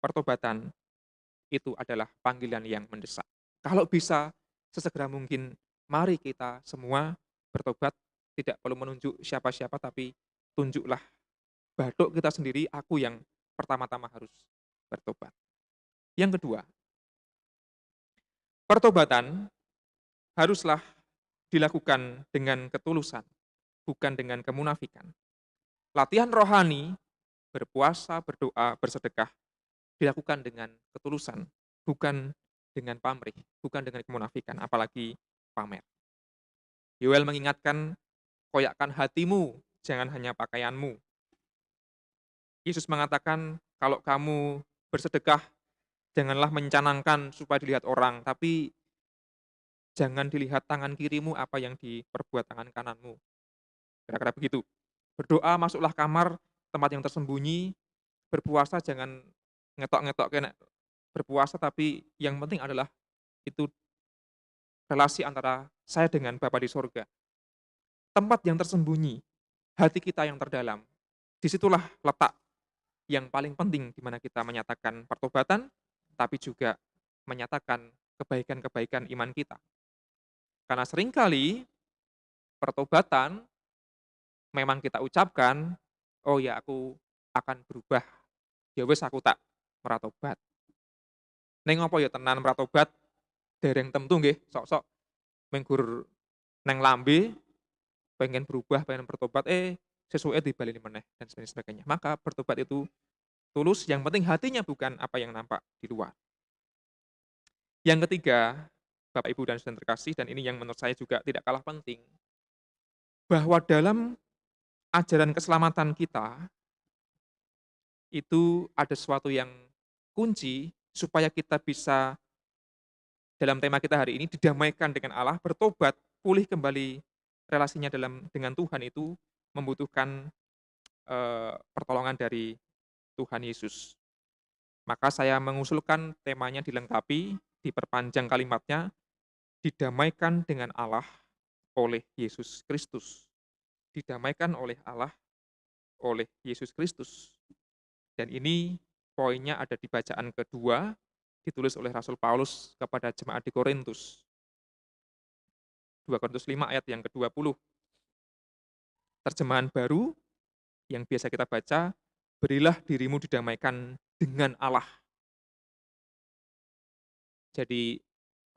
pertobatan itu adalah panggilan yang mendesak. Kalau bisa sesegera mungkin, mari kita semua bertobat, tidak perlu menunjuk siapa-siapa, tapi tunjuklah batuk kita sendiri, aku yang pertama-tama harus bertobat. Yang kedua, pertobatan haruslah dilakukan dengan ketulusan, bukan dengan kemunafikan. Latihan rohani, berpuasa, berdoa, bersedekah, dilakukan dengan ketulusan, bukan dengan pamrih, bukan dengan kemunafikan, apalagi pamer. Yoel mengingatkan, koyakkan hatimu, jangan hanya pakaianmu. Yesus mengatakan, kalau kamu bersedekah, janganlah mencanangkan supaya dilihat orang, tapi jangan dilihat tangan kirimu apa yang diperbuat tangan kananmu. Kira-kira begitu. Berdoa, masuklah kamar, tempat yang tersembunyi, berpuasa jangan ngetok-ngetok kena berpuasa, tapi yang penting adalah itu relasi antara saya dengan Bapa di sorga. Tempat yang tersembunyi, hati kita yang terdalam, disitulah letak yang paling penting di mana kita menyatakan pertobatan, tapi juga menyatakan kebaikan-kebaikan iman kita. Karena seringkali pertobatan memang kita ucapkan, oh ya aku akan berubah, ya wis aku tak meratobat. Neng apa ya tenan meratobat, dereng tentu nggih, sok-sok menggur neng lambe, pengen berubah, pengen bertobat, sesuai dibaleni meneh dan sebagainya. Maka bertobat itu tulus, yang penting hatinya bukan apa yang nampak di luar. Yang ketiga, Bapak Ibu dan saudara terkasih, dan ini yang menurut saya juga tidak kalah penting, bahwa dalam ajaran keselamatan kita, itu ada sesuatu yang kunci supaya kita bisa, dalam tema kita hari ini, didamaikan dengan Allah, bertobat, pulih kembali relasinya dengan Tuhan itu membutuhkan pertolongan dari Tuhan Yesus. Maka saya mengusulkan temanya dilengkapi, diperpanjang kalimatnya, didamaikan dengan Allah oleh Yesus Kristus. Didamaikan oleh Allah oleh Yesus Kristus. Dan ini poinnya ada di bacaan kedua, ditulis oleh Rasul Paulus kepada jemaat di Korintus. 2 Korintus 5 ayat yang ke-20. Terjemahan baru yang biasa kita baca, berilah dirimu didamaikan dengan Allah. Jadi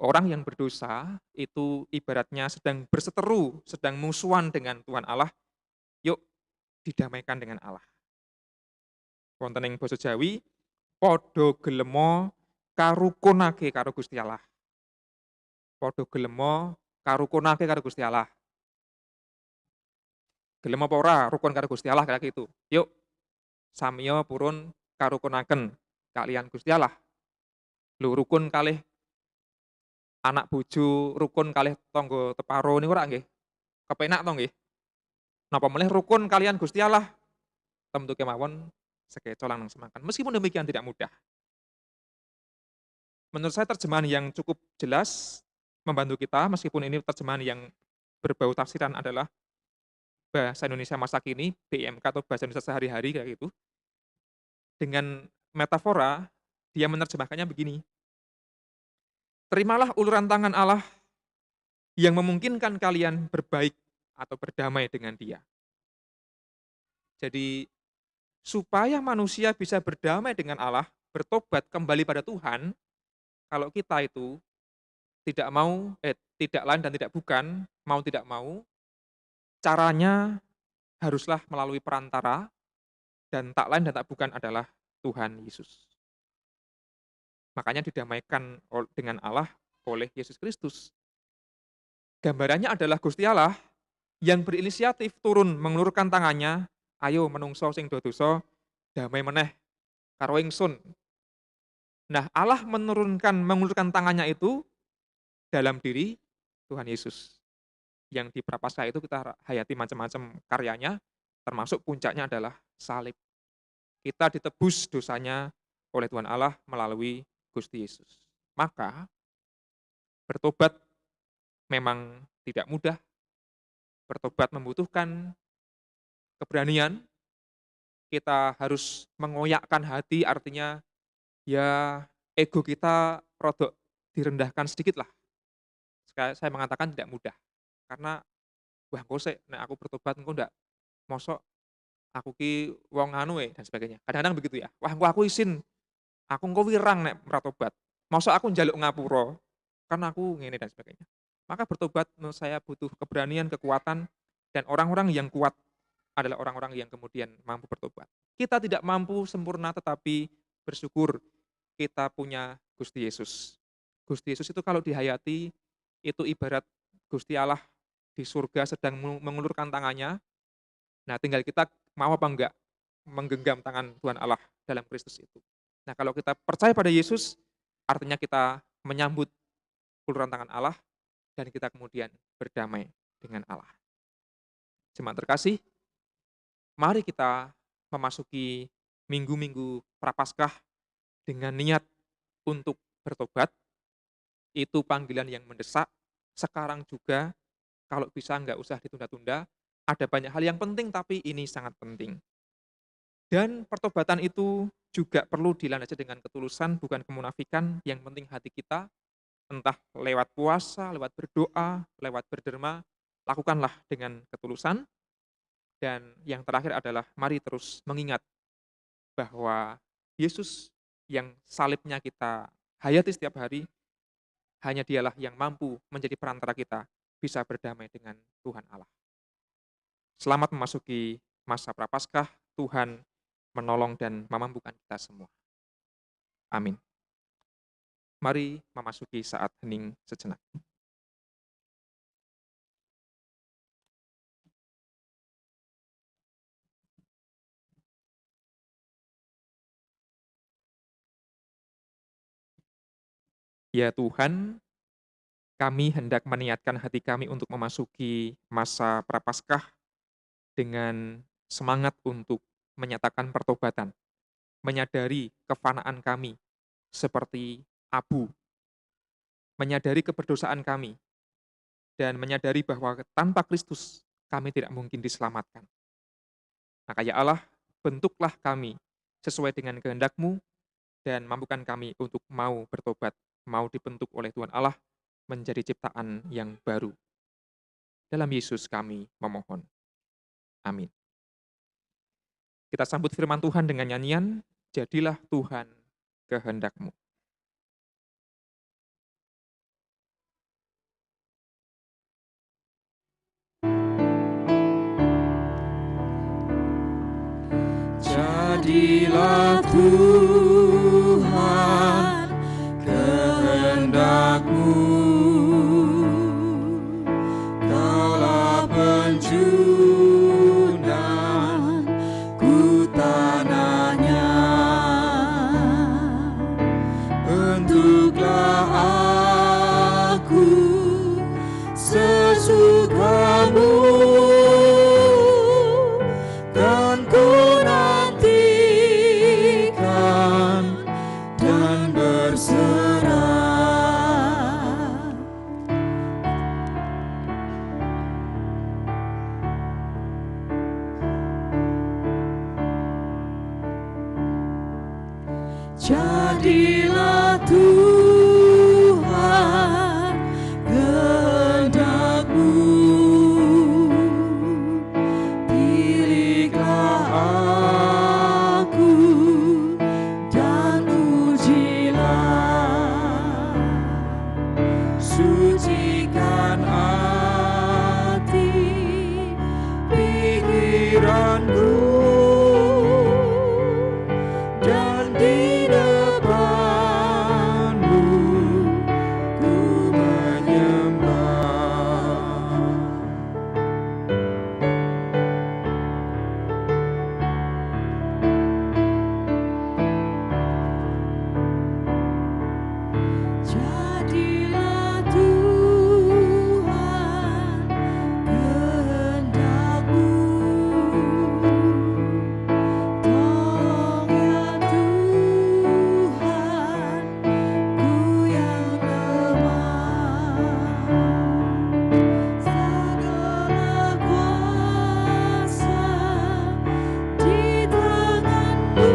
orang yang berdosa itu ibaratnya sedang berseteru, sedang musuhan dengan Tuhan Allah. Yuk didamaikan dengan Allah. Wonten ing basa Jawi, padha gelema karukunake karo Gusti Allah. Padha gelema karukunake karo Gusti Allah. Gelem apa ora rukun karo Gusti Allah kayak gitu. Yuk samiya purun karukunaken kalian Gusti Allah. Lho rukun kalih anak bojo, rukun kalih tangga teparo niku ora nggih? Kepenak to nggih? Napa meneh rukun kalian Gusti Allah? Tentu kemawon sekeca lanang semakan. Meskipun demikian tidak mudah. Menurut saya terjemahan yang cukup jelas membantu kita, meskipun ini terjemahan yang berbau tafsiran adalah bahasa Indonesia masa kini, BIMK atau bahasa Indonesia sehari-hari kayak gitu. Dengan metafora, dia menerjemahkannya begini. Terimalah uluran tangan Allah yang memungkinkan kalian berbaik atau berdamai dengan Dia. Jadi, supaya manusia bisa berdamai dengan Allah, bertobat kembali pada Tuhan, kalau kita itu tidak lain dan tidak bukan, mau tidak mau, caranya haruslah melalui perantara, dan tak lain dan tak bukan adalah Tuhan Yesus. Makanya didamaikan dengan Allah oleh Yesus Kristus. Gambarannya adalah Gusti Allah yang berinisiatif turun mengulurkan tangannya, ayo menungso sing do dosa, damai meneh karo ingsun. Nah, Allah mengulurkan tangannya itu dalam diri Tuhan Yesus. Yang di Prapaskah itu kita hayati macam-macam karyanya, termasuk puncaknya adalah salib. Kita ditebus dosanya oleh Tuhan Allah melalui Gusti Yesus. Maka bertobat memang tidak mudah. Bertobat membutuhkan keberanian. Kita harus mengoyakkan hati, artinya ya ego kita rodok direndahkan sedikit lah. Saya mengatakan tidak mudah. Karena wah engko sik nek aku bertobat engko ndak mosok aku ki wong anu dan sebagainya. Kadang-kadang begitu ya. Wah engko aku isin, aku engko wirang nek meratobat. Mosok aku njaluk ngapura, kan aku ngene dan sebagainya. Maka bertobat menurut saya butuh keberanian, kekuatan, dan orang-orang yang kuat adalah orang-orang yang kemudian mampu bertobat. Kita tidak mampu sempurna, tetapi bersyukur kita punya Gusti Yesus. Gusti Yesus itu kalau dihayati, itu ibarat Gusti Allah di surga sedang mengulurkan tangannya. Nah tinggal kita mau apa enggak menggenggam tangan Tuhan Allah dalam Kristus itu. Nah kalau kita percaya pada Yesus, artinya kita menyambut uluran tangan Allah, dan kita kemudian berdamai dengan Allah. Jemaat terkasih, mari kita memasuki minggu-minggu Prapaskah dengan niat untuk bertobat. Itu panggilan yang mendesak. Sekarang juga, kalau bisa nggak usah ditunda-tunda. Ada banyak hal yang penting, tapi ini sangat penting. Dan pertobatan itu juga perlu dilandasi dengan ketulusan, bukan kemunafikan. Yang penting hati kita, entah lewat puasa, lewat berdoa, lewat berderma, lakukanlah dengan ketulusan. Dan yang terakhir adalah mari terus mengingat bahwa Yesus yang salibnya kita hayati setiap hari, hanya dialah yang mampu menjadi perantara kita bisa berdamai dengan Tuhan Allah. Selamat memasuki masa Prapaskah. Tuhan menolong dan memampukan kita semua. Amin. Mari memasuki saat hening sejenak. Ya Tuhan, kami hendak meniatkan hati kami untuk memasuki masa Prapaskah dengan semangat untuk menyatakan pertobatan, menyadari kefanaan kami seperti abu, menyadari keberdosaan kami, dan menyadari bahwa tanpa Kristus kami tidak mungkin diselamatkan. Maka ya Allah, bentuklah kami sesuai dengan kehendak-Mu dan mampukan kami untuk mau bertobat, mau dibentuk oleh Tuhan Allah menjadi ciptaan yang baru. Dalam Yesus kami memohon. Amin. Kita sambut firman Tuhan dengan nyanyian, Jadilah Tuhan kehendak-Mu. Jadilah Tuhan kehendak-Mu, Kaulah penjunan ku tanahnya, bentuklah aku sesukamu, kan ku nantikan dan berserah. Jadilah Tuhan kehendak-Mu, pilihlah aku dan ujilah, sucikan hati pikiranku, dan di depan-Mu ku menyembah. Jadilah Tuhan kehendak-Mu, tolong ya Tuhan, ku yang lemah, segala kuasa di tangan-Mu,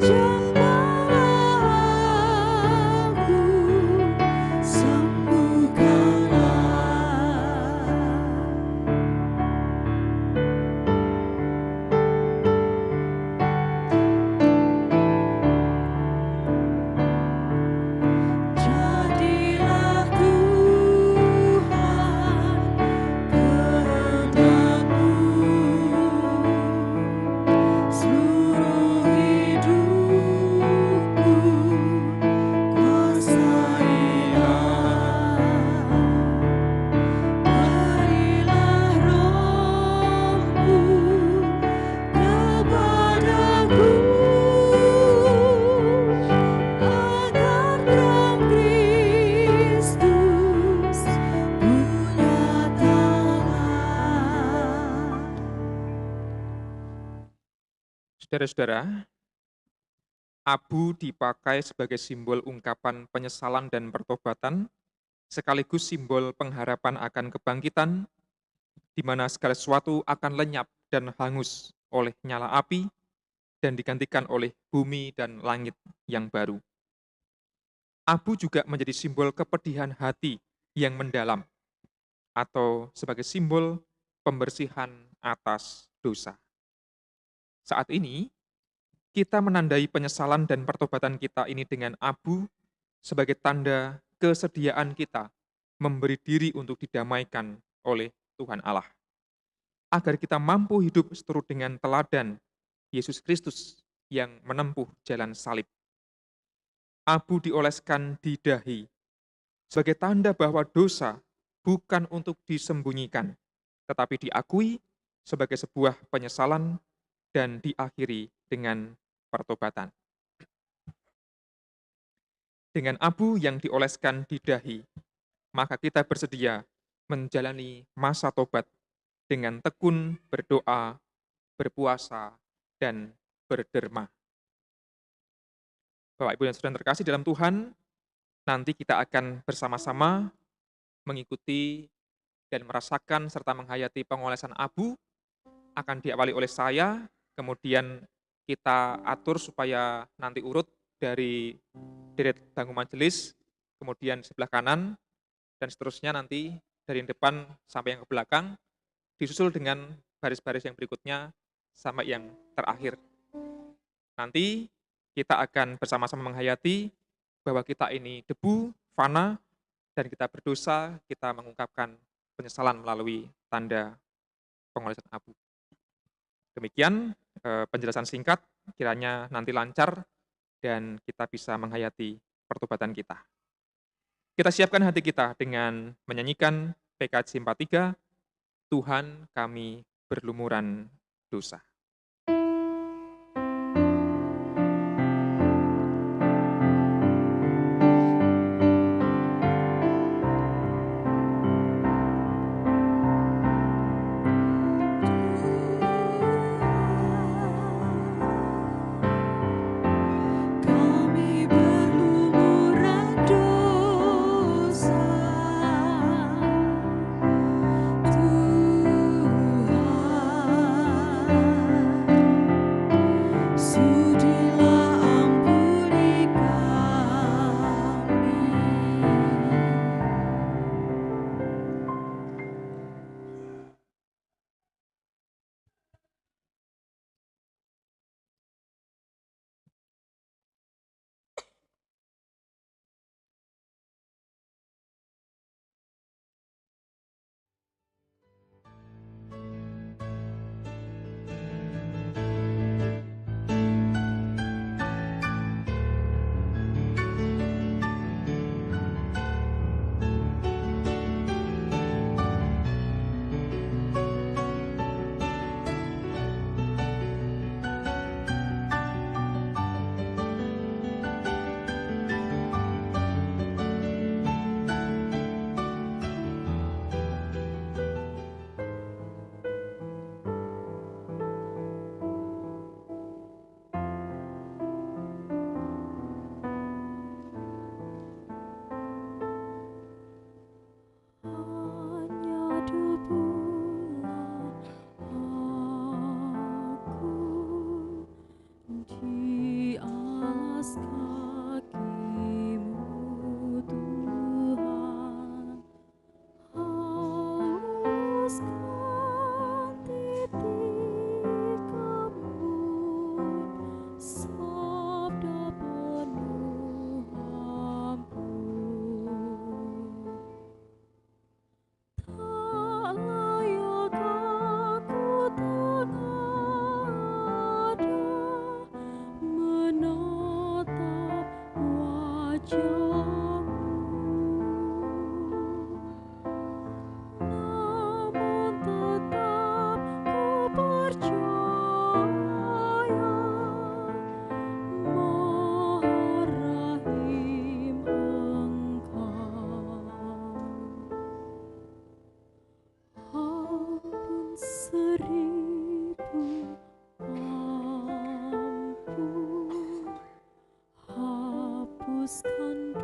jamalah aku, sembuhkanlah. Jadilah Tuhan kehendak-Mu, seluruh hidupku kuasailah, berilah Roh-Mu kepadaku, agar terang Kristus punya tangan. Saudara-saudara, abu dipakai sebagai simbol ungkapan penyesalan dan pertobatan, sekaligus simbol pengharapan akan kebangkitan, di mana segala sesuatu akan lenyap dan hangus oleh nyala api, dan digantikan oleh bumi dan langit yang baru. Abu juga menjadi simbol kepedihan hati yang mendalam, atau sebagai simbol pembersihan atas dosa. Saat ini, kita menandai penyesalan dan pertobatan kita ini dengan abu sebagai tanda kesediaan kita memberi diri untuk didamaikan oleh Tuhan Allah. agar kita mampu hidup seturut dengan teladan Yesus Kristus yang menempuh jalan salib. Abu dioleskan di dahi sebagai tanda bahwa dosa bukan untuk disembunyikan, tetapi diakui sebagai sebuah penyesalan dan diakhiri dengan pertobatan. Dengan abu yang dioleskan di dahi, maka kita bersedia menjalani masa tobat dengan tekun berdoa, berpuasa, dan berderma. Bapak, Ibu, dan Saudara yang terkasih dalam Tuhan, nanti kita akan bersama-sama mengikuti dan merasakan serta menghayati pengolesan abu. Akan diawali oleh saya, kemudian kita atur supaya nanti urut dari deret bangun majelis, kemudian sebelah kanan, dan seterusnya nanti dari yang depan sampai yang ke belakang, disusul dengan baris-baris yang berikutnya sampai yang terakhir. Nanti kita akan bersama-sama menghayati bahwa kita ini debu, fana, dan kita berdosa, kita mengungkapkan penyesalan melalui tanda pengolesan abu. Demikian penjelasan singkat, kiranya nanti lancar dan kita bisa menghayati pertobatan kita. Kita siapkan hati kita dengan menyanyikan PKJ 43, Tuhan kami berlumuran dosa. Kami berlumuran dosa, Tuhan, sudilah ampuni kami. Hanya debulah aku di alas kaki-Mu, Tuhan. Hauskan titik kembun, sabda penuh ampun. Tak layak aku tengada menatap wajah-Mu, namun tetap ku percaya Maha Rahim Engkau. Ampun seribu ampun, hapuskan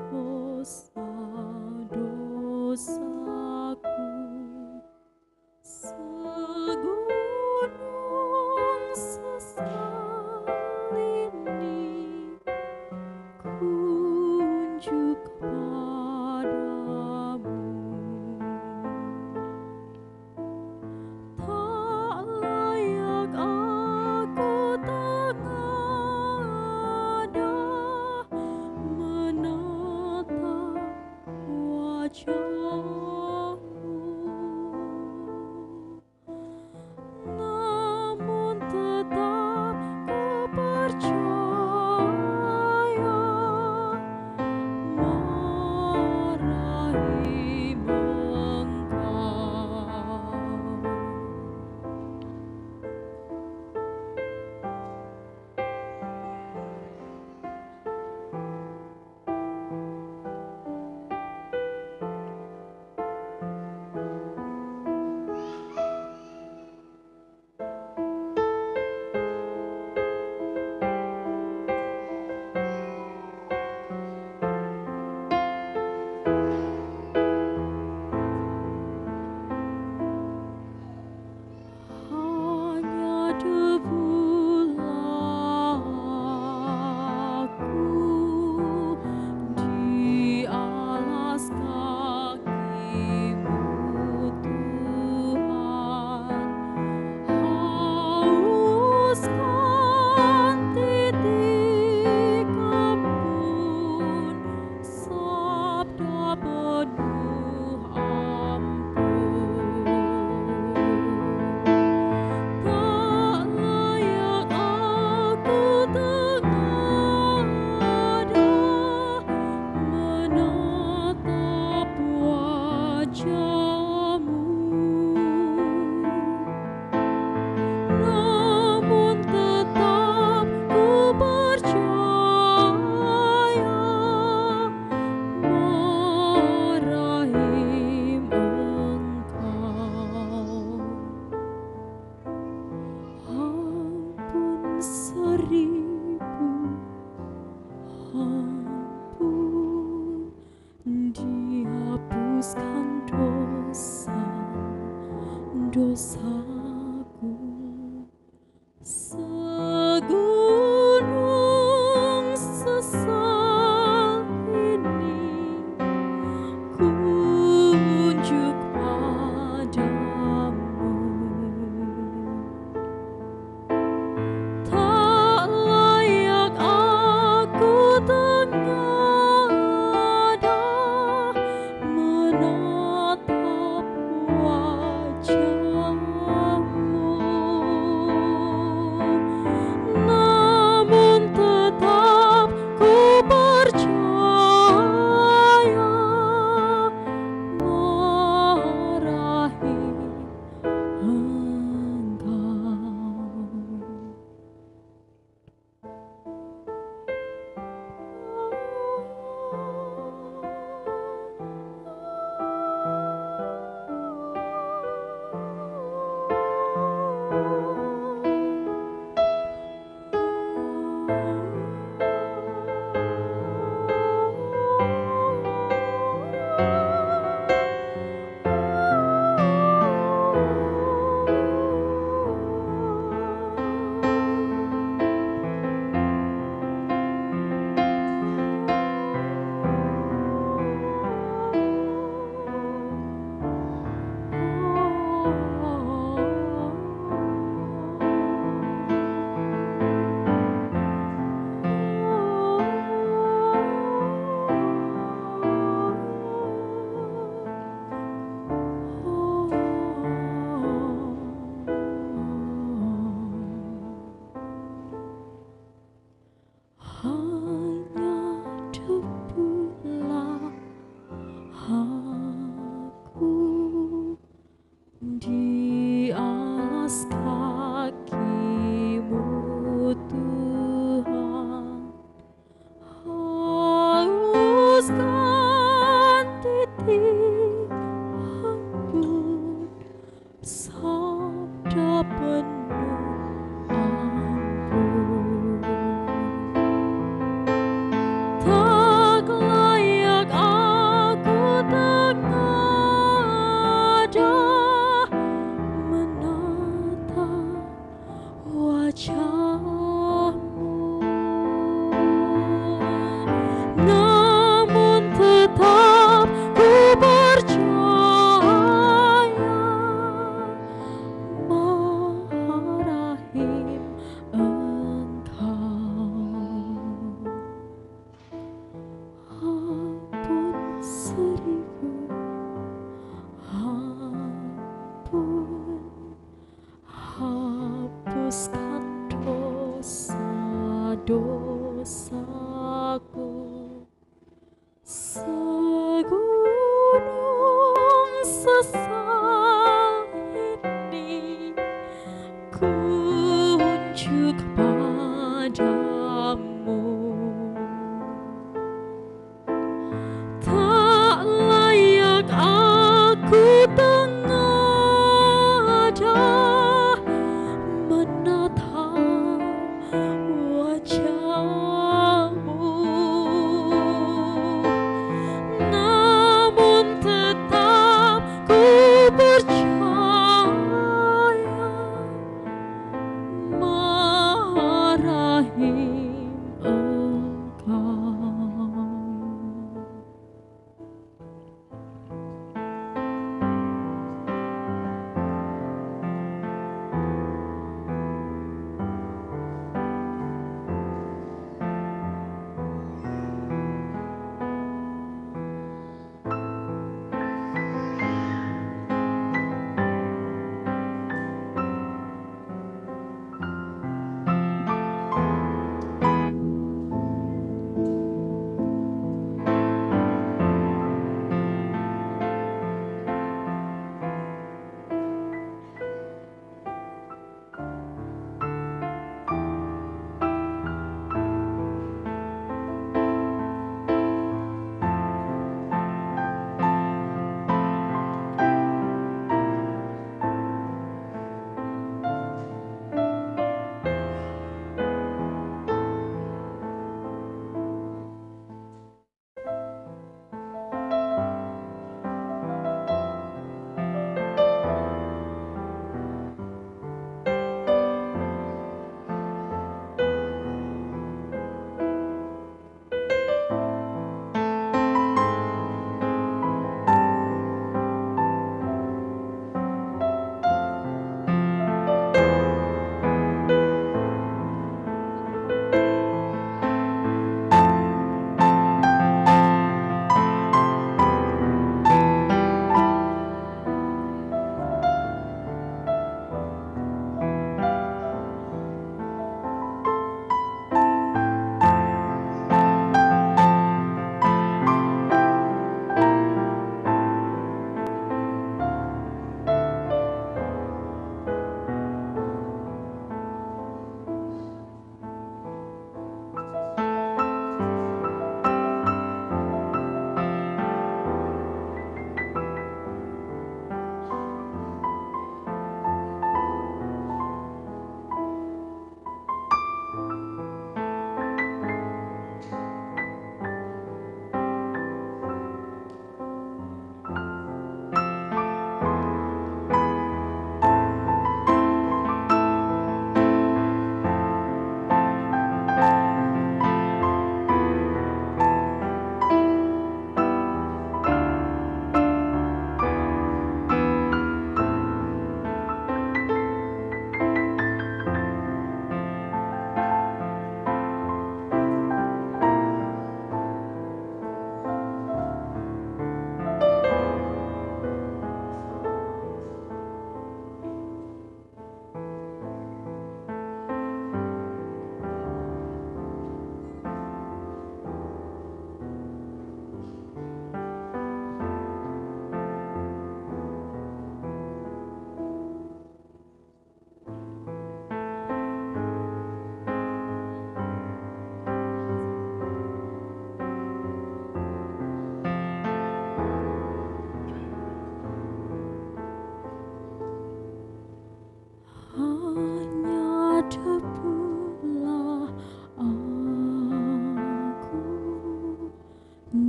dosaku, segunung sesal ini kunjuk padamu. Tak layak aku tengadah menatap wajahmu, namun tetap ku percaya marahi hanya debulah aku di alas kaki-Mu Tuhan. Hauskan titik embun sabda penuh ampun. Tak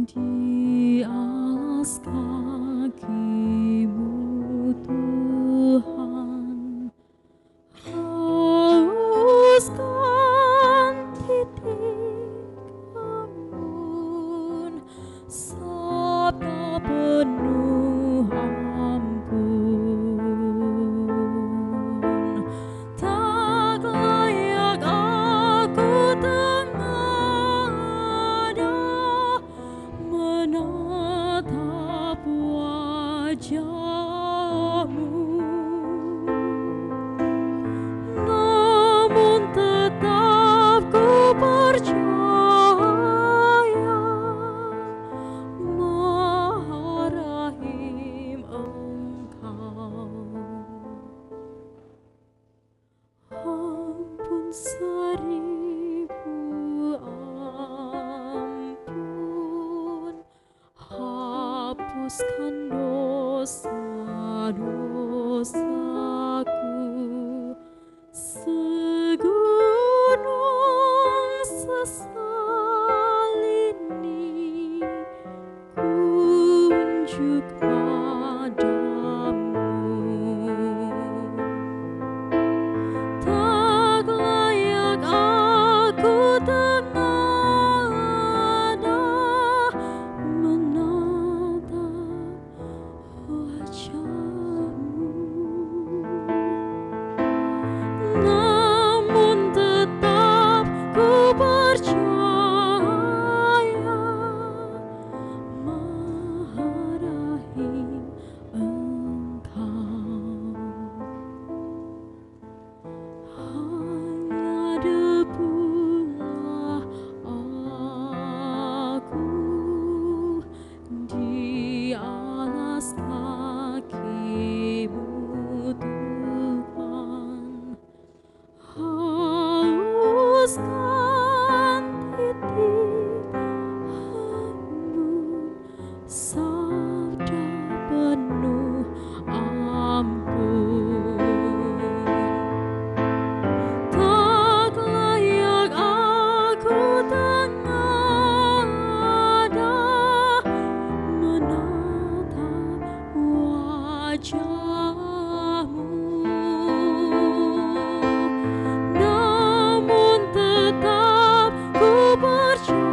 di alas kaki-Mu Tuhan, hauskan titik embun sabda penuh ampun. Tak layak aku tengada menatap wajah-Mu, namun tetap ku percaya Maha Rahim Engkau. Ampun seribu ampun, hapuskan dosa-dosaku, segunung sesal ini kunjuk padamu. Tak layak aku tengada menatap wajah-Mu, namun tetap ku percaya Maha Rahim Engkau. Hanya debulah aku di alas kaki-Mu Tuhan, hauskan titik embun sabda penuh ampun. Tak layak aku tengada menatap wajah-Mu, namun tetap ku percaya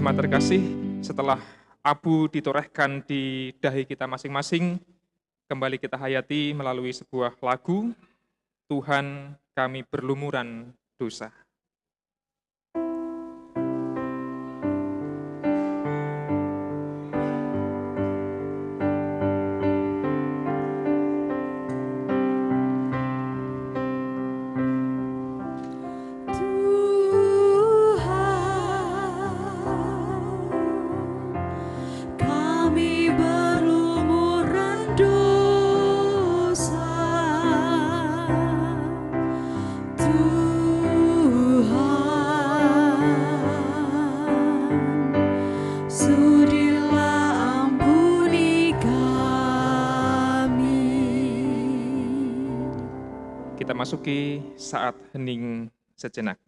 Jemaat terkasih, setelah abu ditorehkan di dahi kita masing-masing, kembali kita hayati melalui sebuah lagu, Tuhan kami berlumuran dosa. Kami berlumuran dosa, Tuhan, sudilah ampuni kami. Kita masuki saat hening sejenak.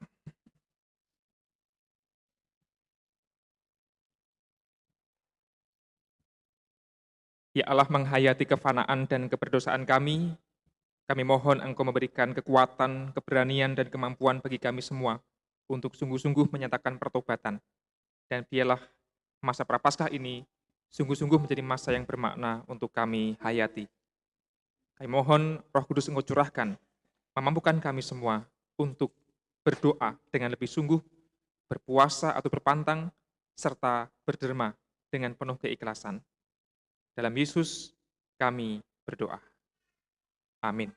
Ya Allah, menghayati kefanaan dan keberdosaan kami mohon Engkau memberikan kekuatan, keberanian, dan kemampuan bagi kami semua untuk sungguh-sungguh menyatakan pertobatan. Dan biarlah masa Prapaskah ini sungguh-sungguh menjadi masa yang bermakna untuk kami hayati. Kami mohon Roh Kudus Engkau curahkan, memampukan kami semua untuk berdoa dengan lebih sungguh, berpuasa atau berpantang, serta berderma dengan penuh keikhlasan. Dalam Yesus kami berdoa. Amin.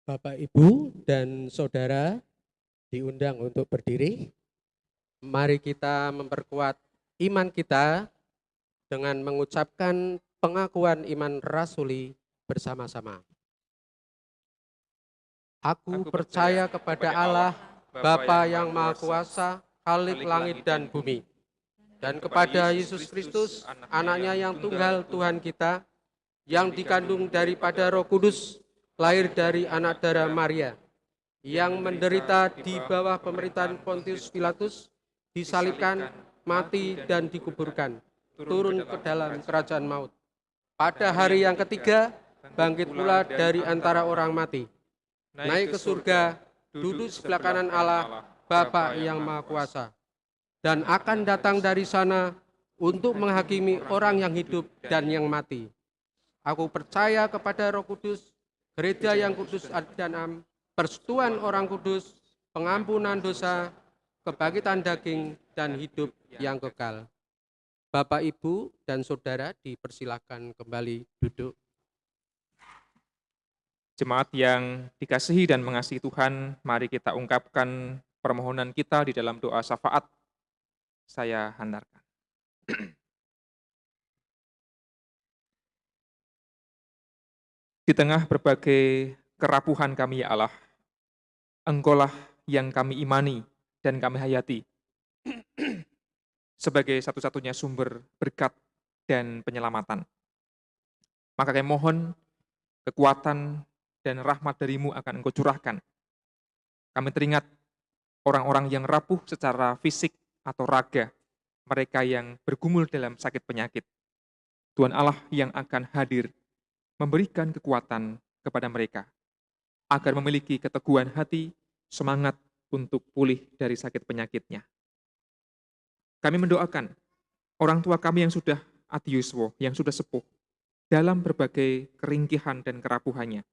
Bapak, Ibu, dan Saudara diundang untuk berdiri. Mari kita memperkuat iman kita dengan mengucapkan pengakuan iman rasuli bersama-sama. Aku percaya kepada Allah, Bapa yang Maha Kuasa, Khalik langit dan bumi, dan kepada Yesus Kristus, anaknya yang tunggal Tuhan kita, yang dikandung daripada Roh Kudus, lahir dari anak darah Maria, yang menderita di bawah pemerintahan Pontius Pilatus, disalibkan, mati, dan dikuburkan, turun ke dalam kerajaan maut. Pada hari yang ketiga, bangkit pula dari antara orang mati, naik ke surga, duduk sebelah kanan Allah, Bapa yang Maha Kuasa, dan akan datang dari sana untuk menghakimi orang yang hidup dan yang mati. Aku percaya kepada Roh Kudus, gereja yang kudus dan am, persekutuan orang kudus, pengampunan dosa, kebangkitan daging, dan hidup yang kekal. Bapak, Ibu, dan Saudara dipersilakan kembali duduk. Jemaat yang dikasihi dan mengasihi Tuhan, mari kita ungkapkan permohonan kita di dalam doa syafaat. Saya hantarkan. Di tengah berbagai kerapuhan kami, ya Allah, Engkaulah yang kami imani dan kami hayati sebagai satu-satunya sumber berkat dan penyelamatan. Maka kami mohon kekuatan dan rahmat dari-Mu akan Engkau curahkan. Kami teringat orang-orang yang rapuh secara fisik atau raga, mereka yang bergumul dalam sakit penyakit. Tuhan Allah yang akan hadir, memberikan kekuatan kepada mereka, agar memiliki keteguhan hati, semangat untuk pulih dari sakit penyakitnya. Kami mendoakan orang tua kami yang sudah adiuswo, yang sudah sepuh, dalam berbagai keringkihan dan kerapuhannya.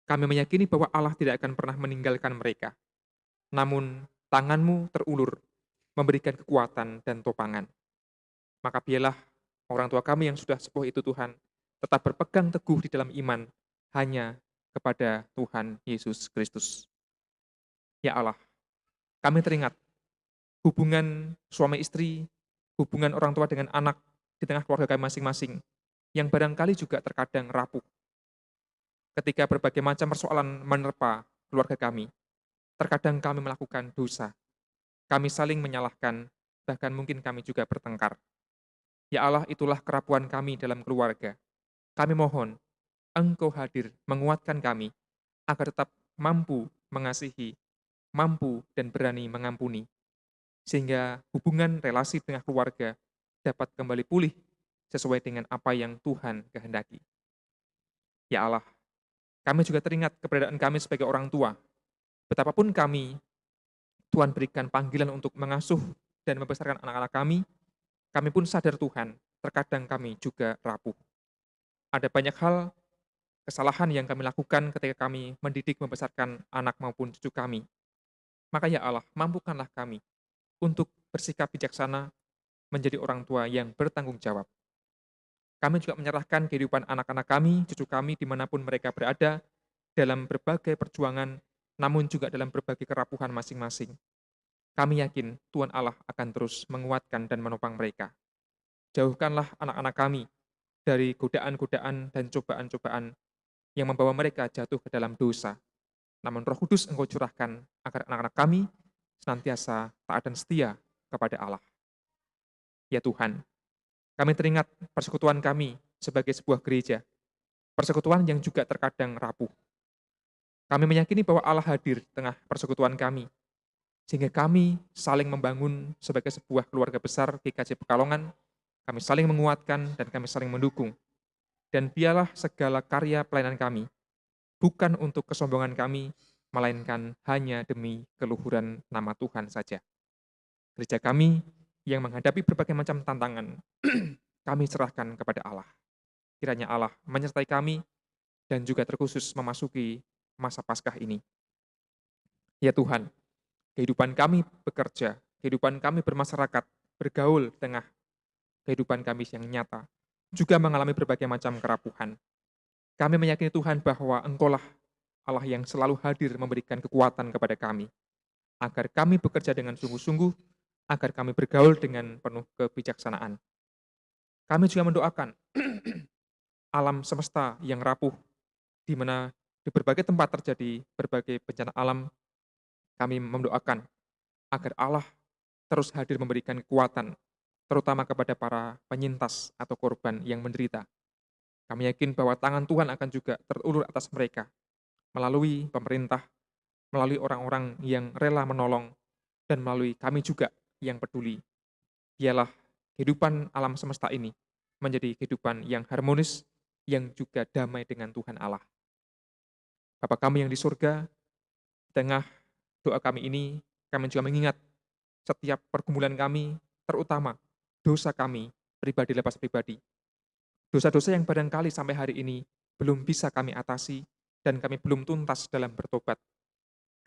Kami meyakini bahwa Allah tidak akan pernah meninggalkan mereka. Namun, tangan-Mu terulur, memberikan kekuatan dan topangan. Maka biarlah orang tua kami yang sudah sepuh itu, Tuhan, tetap berpegang teguh di dalam iman hanya kepada Tuhan Yesus Kristus. Ya Allah, kami teringat hubungan suami istri, hubungan orang tua dengan anak di tengah keluarga kami masing-masing, yang barangkali juga terkadang rapuh. Ketika berbagai macam persoalan menerpa keluarga kami, terkadang kami melakukan dosa. Kami saling menyalahkan, bahkan mungkin kami juga bertengkar. Ya Allah, itulah kerapuhan kami dalam keluarga. Kami mohon, Engkau hadir menguatkan kami, agar tetap mampu mengasihi, mampu dan berani mengampuni, sehingga hubungan relasi dengan keluarga dapat kembali pulih sesuai dengan apa yang Tuhan kehendaki. Ya Allah, kami juga teringat keberadaan kami sebagai orang tua. Betapapun kami, Tuhan berikan panggilan untuk mengasuh dan membesarkan anak-anak kami pun sadar Tuhan, terkadang kami juga rapuh. Ada banyak hal, kesalahan yang kami lakukan ketika kami mendidik membesarkan anak maupun cucu kami. Maka ya Allah, mampukanlah kami untuk bersikap bijaksana menjadi orang tua yang bertanggung jawab. Kami juga menyerahkan kehidupan anak-anak kami, cucu kami dimanapun mereka berada, dalam berbagai perjuangan, namun juga dalam berbagai kerapuhan masing-masing. Kami yakin Tuhan Allah akan terus menguatkan dan menopang mereka. Jauhkanlah anak-anak kami dari godaan-godaan dan cobaan-cobaan yang membawa mereka jatuh ke dalam dosa. Namun Roh Kudus Engkau curahkan agar anak-anak kami senantiasa taat dan setia kepada Allah. Ya Tuhan, kami teringat persekutuan kami sebagai sebuah gereja, persekutuan yang juga terkadang rapuh. Kami meyakini bahwa Allah hadir di tengah persekutuan kami, sehingga kami saling membangun sebagai sebuah keluarga besar GKJ Pekalongan, kami saling menguatkan dan kami saling mendukung. Dan biarlah segala karya pelayanan kami, bukan untuk kesombongan kami, melainkan hanya demi keluhuran nama Tuhan saja. Gereja kami yang menghadapi berbagai macam tantangan, kami serahkan kepada Allah. Kiranya Allah menyertai kami dan juga terkhusus memasuki masa Paskah ini. Ya Tuhan, kehidupan kami bekerja, kehidupan kami bermasyarakat, bergaul di tengah kehidupan kami yang nyata, juga mengalami berbagai macam kerapuhan. Kami meyakini Tuhan bahwa Engkaulah Allah yang selalu hadir memberikan kekuatan kepada kami, agar kami bekerja dengan sungguh-sungguh, agar kami bergaul dengan penuh kebijaksanaan. Kami juga mendoakan alam semesta yang rapuh, di mana di berbagai tempat terjadi berbagai bencana alam. Kami mendoakan agar Allah terus hadir memberikan kekuatan, terutama kepada para penyintas atau korban yang menderita. Kami yakin bahwa tangan Tuhan akan juga terulur atas mereka, melalui pemerintah, melalui orang-orang yang rela menolong, dan melalui kami juga yang peduli. Biarlah kehidupan alam semesta ini menjadi kehidupan yang harmonis, yang juga damai dengan Tuhan Allah. Bapa kami yang di surga, di tengah doa kami ini, kami juga mengingat setiap pergumulan kami, terutama dosa kami pribadi lepas pribadi. Dosa-dosa yang barangkali sampai hari ini belum bisa kami atasi dan kami belum tuntas dalam bertobat.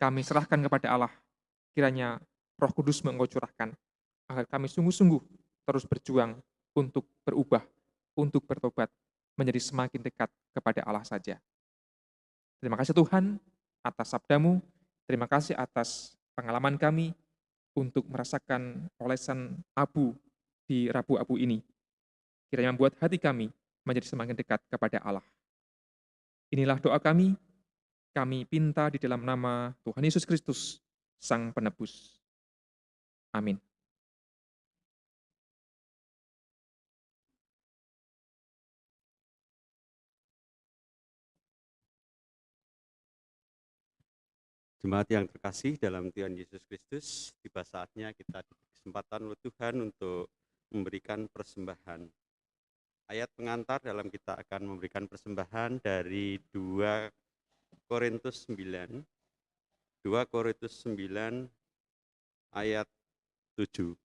Kami serahkan kepada Allah, kiranya Roh Kudus Engkau curahkan, agar kami sungguh-sungguh terus berjuang untuk berubah, untuk bertobat, menjadi semakin dekat kepada Allah saja. Terima kasih Tuhan atas sabda-Mu, terima kasih atas pengalaman kami untuk merasakan olesan abu di Rabu Abu ini. Kiranya membuat hati kami menjadi semakin dekat kepada Allah. Inilah doa kami pinta di dalam nama Tuhan Yesus Kristus, Sang Penebus. Amin. Jemaat yang terkasih dalam Tuhan Yesus Kristus, tiba saatnya kita diberi kesempatan oleh Tuhan untuk memberikan persembahan. Ayat pengantar dalam kita akan memberikan persembahan dari 2 Korintus 9. 2 Korintus 9 ayat 7.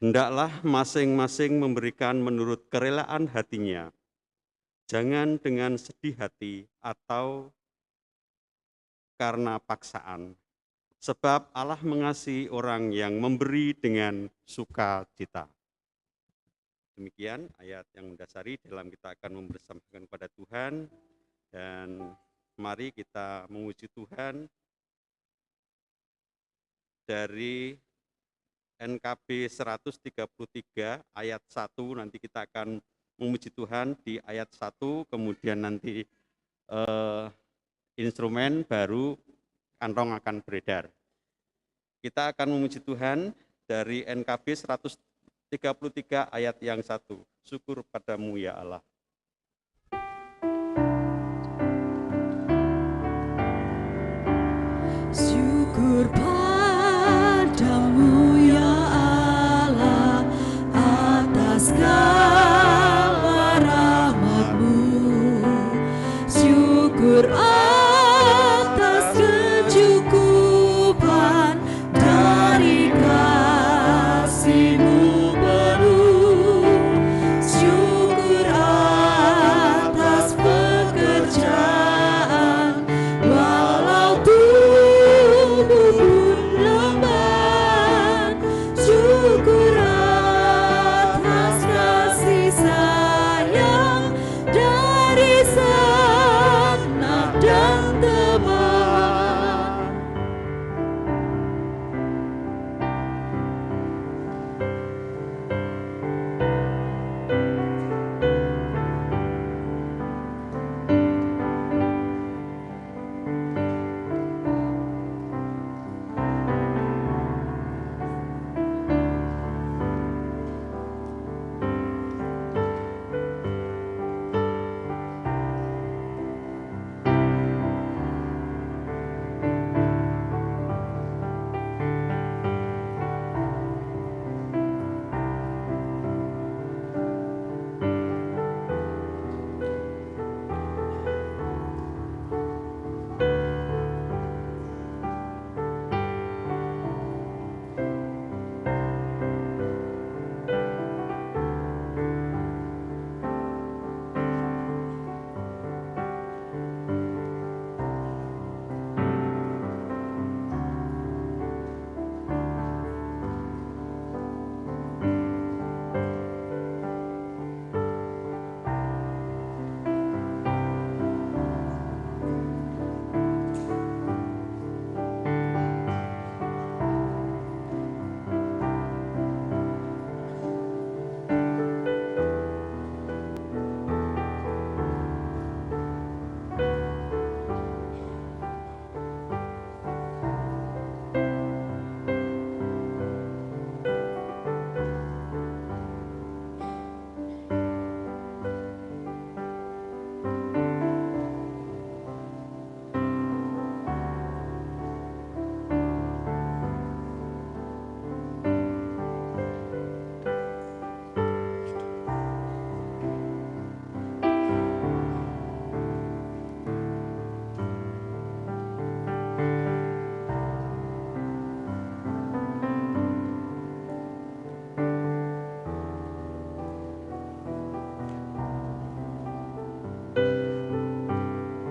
Hendaklah masing-masing memberikan menurut kerelaan hatinya, jangan dengan sedih hati atau karena paksaan, sebab Allah mengasihi orang yang memberi dengan sukacita. Demikian ayat yang mendasari dalam kita akan mempersembahkan kepada Tuhan, dan mari kita memuji Tuhan dari NKB 133 ayat 1, nanti kita akan memuji Tuhan di ayat 1, kemudian nanti instrumen baru kantong akan beredar. Kita akan memuji Tuhan dari NKB 133 ayat yang 1. Syukur padamu ya Allah. Syukur padamu ya Allah.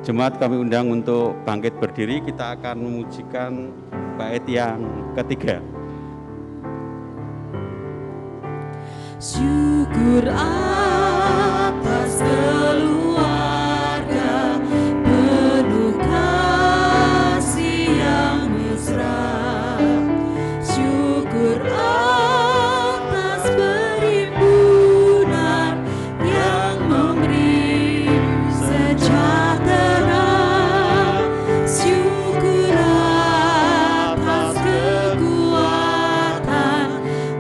Jemaat kami undang untuk bangkit berdiri, kita akan memujikan bait yang ketiga. Syukur atas keluarga penuh kasih yang mesra. Syukur atas perhimpunan yang memberi sejahtera. Syukur atas kekuatan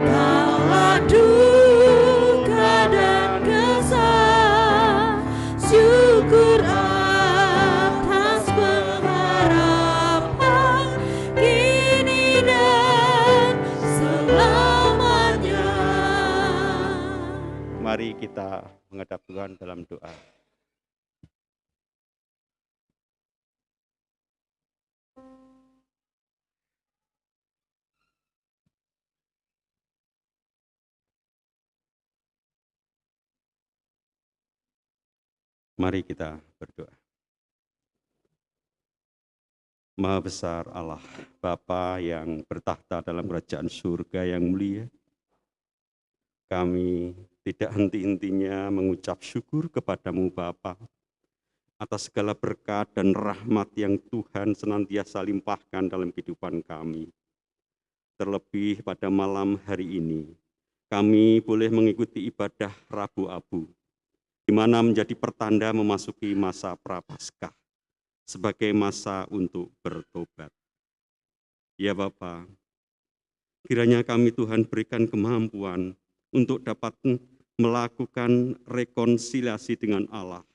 kala duka dan kesal. Syukur atas pengharapan kini dan selamanya. Mari kita menghadap Tuhan dalam doa. Mari kita berdoa. Maha besar Allah, Bapa yang bertahta dalam kerajaan surga yang mulia, kami tidak henti-hentinya mengucap syukur kepadamu Bapa atas segala berkat dan rahmat yang Tuhan senantiasa limpahkan dalam kehidupan kami. Terlebih pada malam hari ini, kami boleh mengikuti ibadah Rabu Abu, di mana menjadi pertanda memasuki masa Prapaskah sebagai masa untuk bertobat. Ya Bapa, kiranya kami Tuhan berikan kemampuan untuk dapat melakukan rekonsiliasi dengan Allah,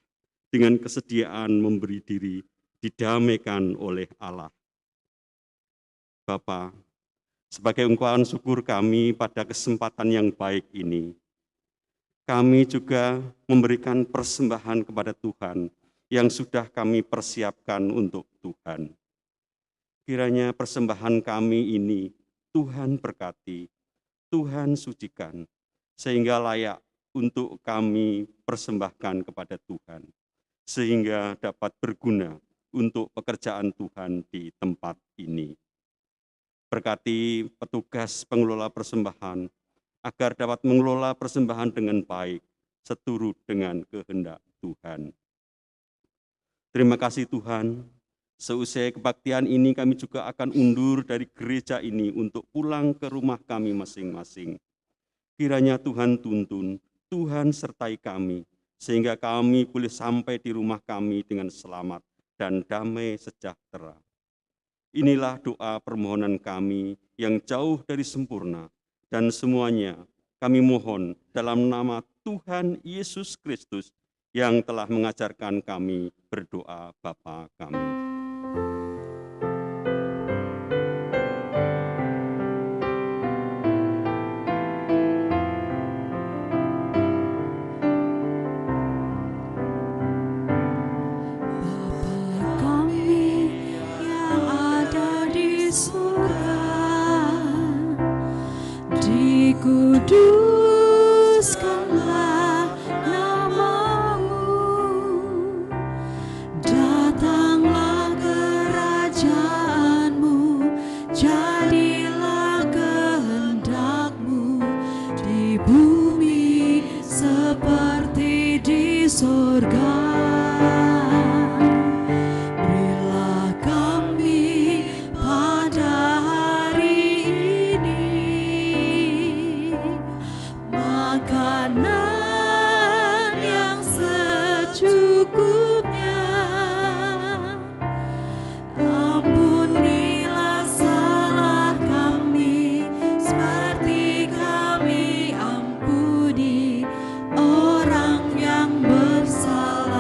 dengan kesediaan memberi diri didamaikan oleh Allah. Bapa, sebagai ungkapan syukur kami pada kesempatan yang baik ini, kami juga memberikan persembahan kepada Tuhan yang sudah kami persiapkan untuk Tuhan. Kiranya persembahan kami ini Tuhan berkati, Tuhan sucikan, sehingga layak untuk kami persembahkan kepada Tuhan, sehingga dapat berguna untuk pekerjaan Tuhan di tempat ini. Berkati petugas pengelola persembahan, agar dapat mengelola persembahan dengan baik, seturut dengan kehendak Tuhan. Terima kasih Tuhan, seusai kebaktian ini kami juga akan undur dari gereja ini untuk pulang ke rumah kami masing-masing. Kiranya Tuhan tuntun, Tuhan sertai kami, sehingga kami boleh sampai di rumah kami dengan selamat dan damai sejahtera. Inilah doa permohonan kami yang jauh dari sempurna, dan semuanya kami mohon dalam nama Tuhan Yesus Kristus yang telah mengajarkan kami berdoa Bapa kami. Bapa kami yang ada di surga, dikuduskanlah namamu, datanglah kerajaanmu, jadilah kehendakmu di bumi seperti di surga. Berilah kami pada hari ini makanan yang secukupnya. Ampunilah salah kami seperti kami ampuni orang yang bersalah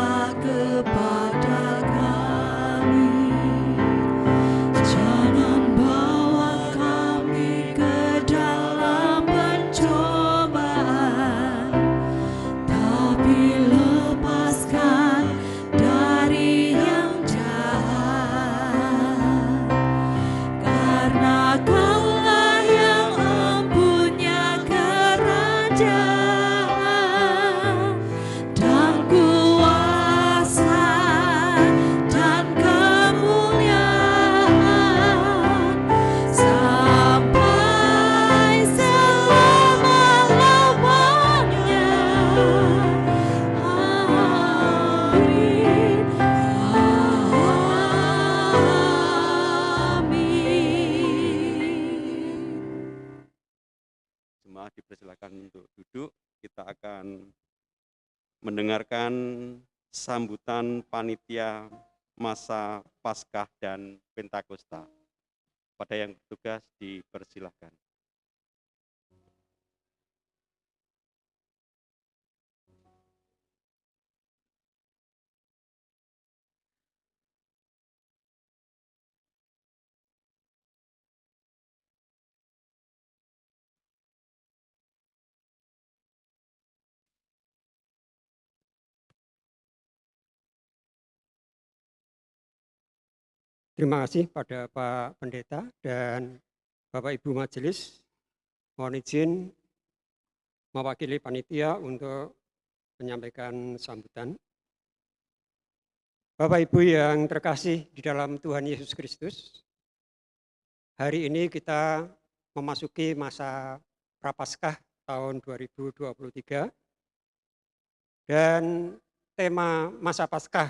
kita akan mendengarkan sambutan panitia masa Paskah dan Pentakosta. Pada yang bertugas dipersilahkan. Terima kasih pada Pak Pendeta dan Bapak Ibu Majelis. Mohon izin mewakili panitia untuk menyampaikan sambutan. Bapak Ibu yang terkasih di dalam Tuhan Yesus Kristus, hari ini kita memasuki masa Prapaskah tahun 2023 dan tema masa Paskah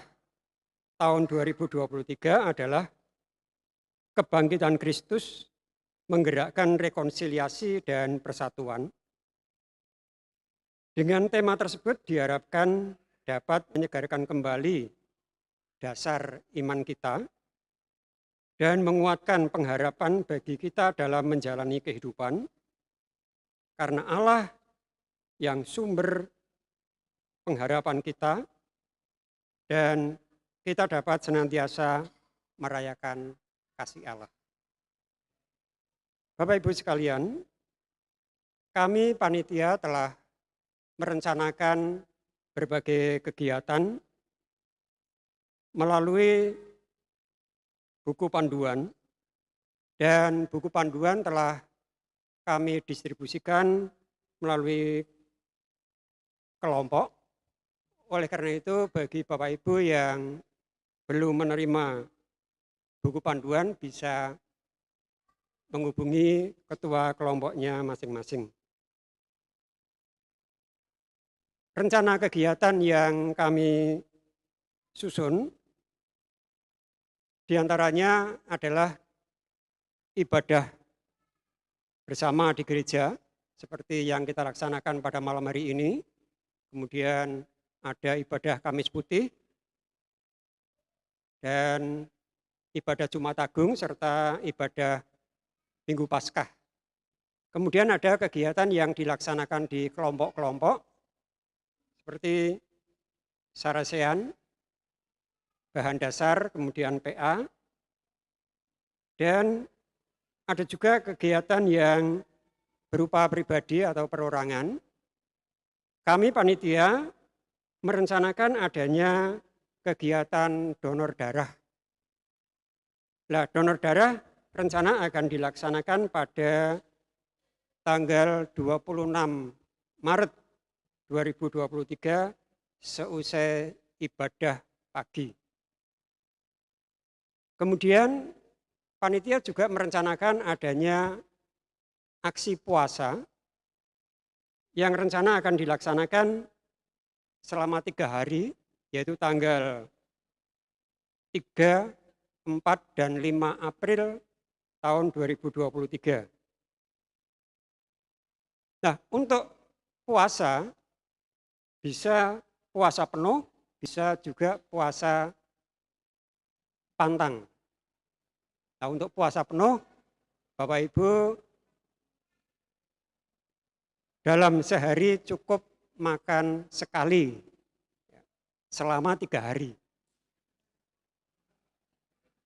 tahun 2023 adalah kebangkitan Kristus menggerakkan rekonsiliasi dan persatuan. Dengan tema tersebut diharapkan dapat menyegarkan kembali dasar iman kita dan menguatkan pengharapan bagi kita dalam menjalani kehidupan, karena Allah yang sumber pengharapan kita dan kita dapat senantiasa merayakan kasih Allah. Bapak Ibu sekalian, kami panitia telah merencanakan berbagai kegiatan melalui buku panduan, dan buku panduan telah kami distribusikan melalui kelompok. Oleh karena itu, bagi Bapak Ibu yang belum menerima buku panduan bisa menghubungi ketua kelompoknya masing-masing. Rencana kegiatan yang kami susun diantaranya adalah ibadah bersama di gereja seperti yang kita laksanakan pada malam hari ini. Kemudian ada ibadah Kamis Putih dan ibadah Jumat Agung serta ibadah Minggu Paskah. Kemudian ada kegiatan yang dilaksanakan di kelompok-kelompok seperti sarasean, bahan dasar, kemudian PA, dan ada juga kegiatan yang berupa pribadi atau perorangan. Kami panitia merencanakan adanya kegiatan donor darah. Nah, donor darah rencana akan dilaksanakan pada tanggal 26 Maret 2023 seusai ibadah pagi. Kemudian panitia juga merencanakan adanya aksi puasa yang rencana akan dilaksanakan selama 3 hari, yaitu tanggal 3, 4, dan 5 April tahun 2023. Nah, untuk puasa, bisa puasa penuh, bisa juga puasa pantang. Nah, untuk puasa penuh, Bapak Ibu dalam sehari cukup makan sekali selama 3 hari.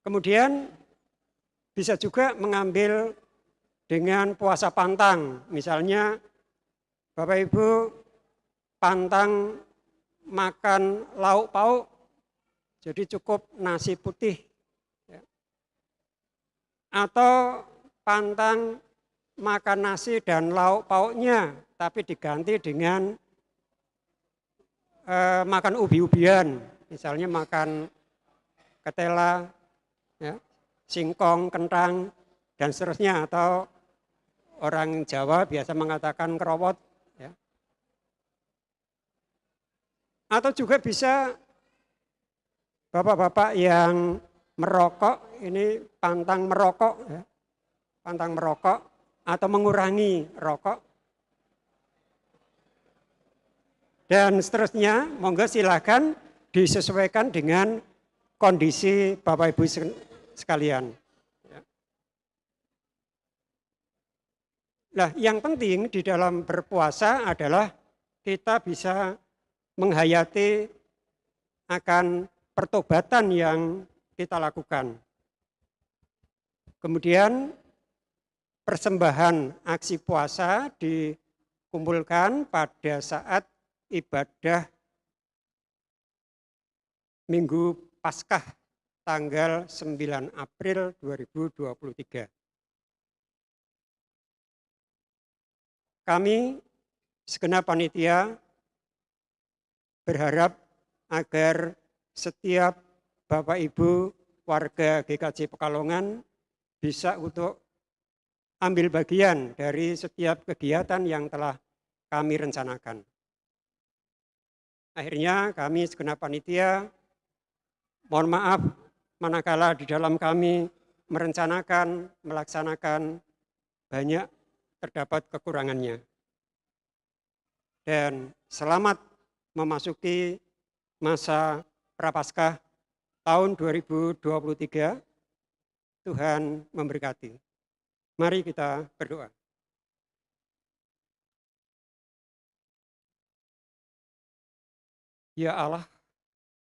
Kemudian bisa juga mengambil dengan puasa pantang. Misalnya Bapak Ibu pantang makan lauk pauk, jadi cukup nasi putih. Atau pantang makan nasi dan lauk pauknya, tapi diganti dengan makan ubi-ubian, misalnya makan ketela, ya, singkong, kentang, dan seterusnya, atau orang Jawa biasa mengatakan kerowot. Ya. Atau juga bisa bapak-bapak yang merokok, ini pantang merokok, ya, pantang merokok atau mengurangi rokok. dan seterusnya. Monggo silakan disesuaikan dengan kondisi Bapak Ibu sekalian. Nah, yang penting di dalam berpuasa adalah kita bisa menghayati akan pertobatan yang kita lakukan. Kemudian persembahan aksi puasa dikumpulkan pada saat ibadah Minggu Paskah tanggal 9 April 2023. Kami segenap panitia berharap agar setiap Bapak Ibu warga GKJ Pekalongan bisa untuk ambil bagian dari setiap kegiatan yang telah kami rencanakan. Akhirnya kami segenap panitia mohon maaf manakala di dalam kami merencanakan, melaksanakan banyak terdapat kekurangannya. Dan selamat memasuki masa Prapaskah tahun 2023. Tuhan memberkati. Mari kita berdoa. Ya Allah,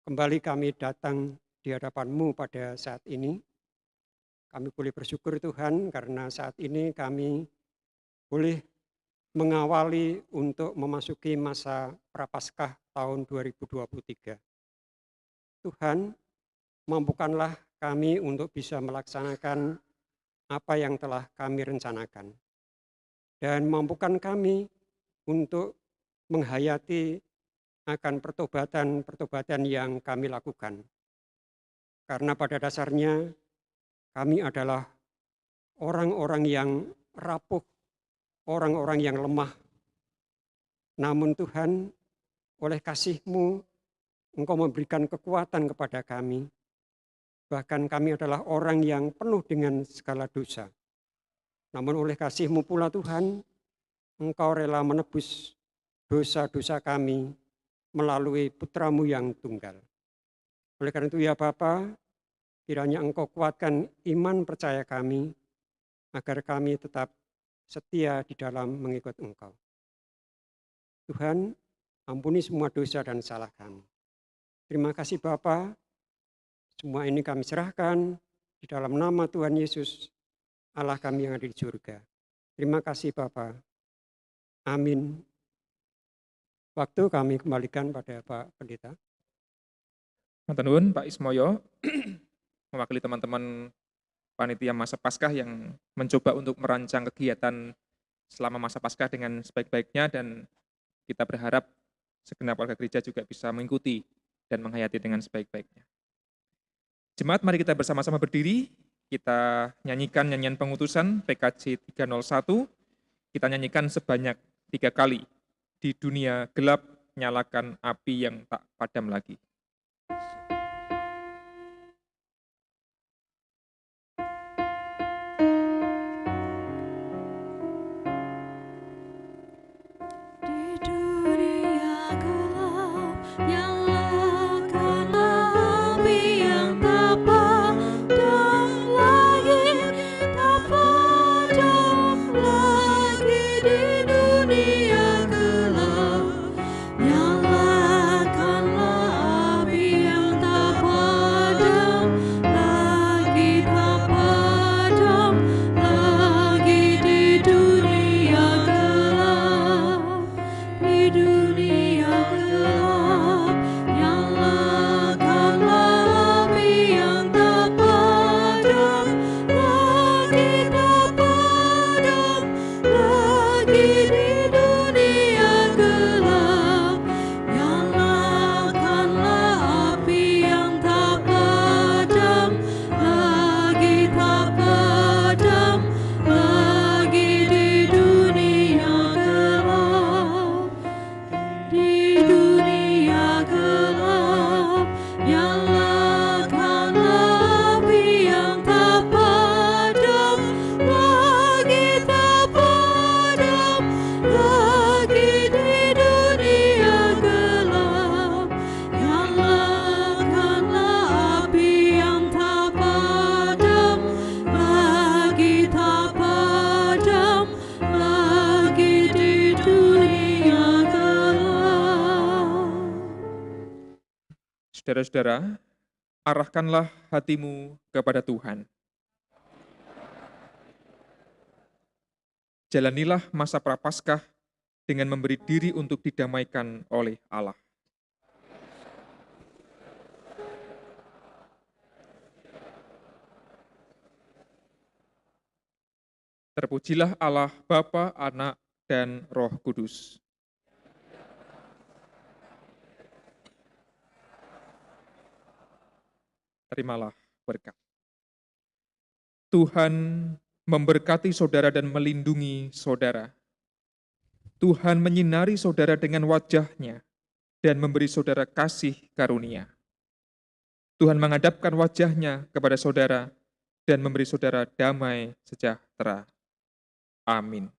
kembali kami datang di hadapan-Mu pada saat ini. Kami boleh bersyukur Tuhan karena saat ini kami boleh mengawali untuk memasuki masa Prapaskah tahun 2023. Tuhan, mampukanlah kami untuk bisa melaksanakan apa yang telah kami rencanakan. Dan mampukan kami untuk menghayati akan pertobatan-pertobatan yang kami lakukan. Karena pada dasarnya kami adalah orang-orang yang rapuh, orang-orang yang lemah. Namun Tuhan, oleh kasih-Mu, Engkau memberikan kekuatan kepada kami. Bahkan kami adalah orang yang penuh dengan segala dosa. Namun oleh kasih-Mu pula Tuhan, Engkau rela menebus dosa-dosa kami melalui Putra-Mu yang tunggal. Oleh karena itu ya Bapa, kiranya Engkau kuatkan iman percaya kami, agar kami tetap setia di dalam mengikut Engkau. Tuhan, ampuni semua dosa dan salah kami. Terima kasih Bapa. Semua ini kami serahkan di dalam nama Tuhan Yesus, Allah kami yang ada di surga. Terima kasih Bapa. Amin. Waktu kami kembalikan pada Pak Pendeta. Matur nuwun Pak Ismoyo, mewakili teman-teman panitia masa Paskah yang mencoba untuk merancang kegiatan selama masa Paskah dengan sebaik-baiknya, dan kita berharap segenap warga gereja juga bisa mengikuti dan menghayati dengan sebaik-baiknya. Jemaat, mari kita bersama-sama berdiri, kita nyanyikan nyanyian pengutusan PKJ 301, kita nyanyikan sebanyak 3 kali. Di dunia gelap, nyalakan api yang tak padam lagi. Nyalakanlah api yang tak Saudara-saudara, arahkanlah hatimu kepada Tuhan. Jalanilah masa Prapaskah dengan memberi diri untuk didamaikan oleh Allah. Terpujilah Allah, Bapa, Anak, dan Roh Kudus. Terimalah berkat. Tuhan memberkati saudara dan melindungi saudara. Tuhan menyinari saudara dengan wajah-Nya dan memberi saudara kasih karunia. Tuhan menghadapkan wajah-Nya kepada saudara dan memberi saudara damai sejahtera. Amin.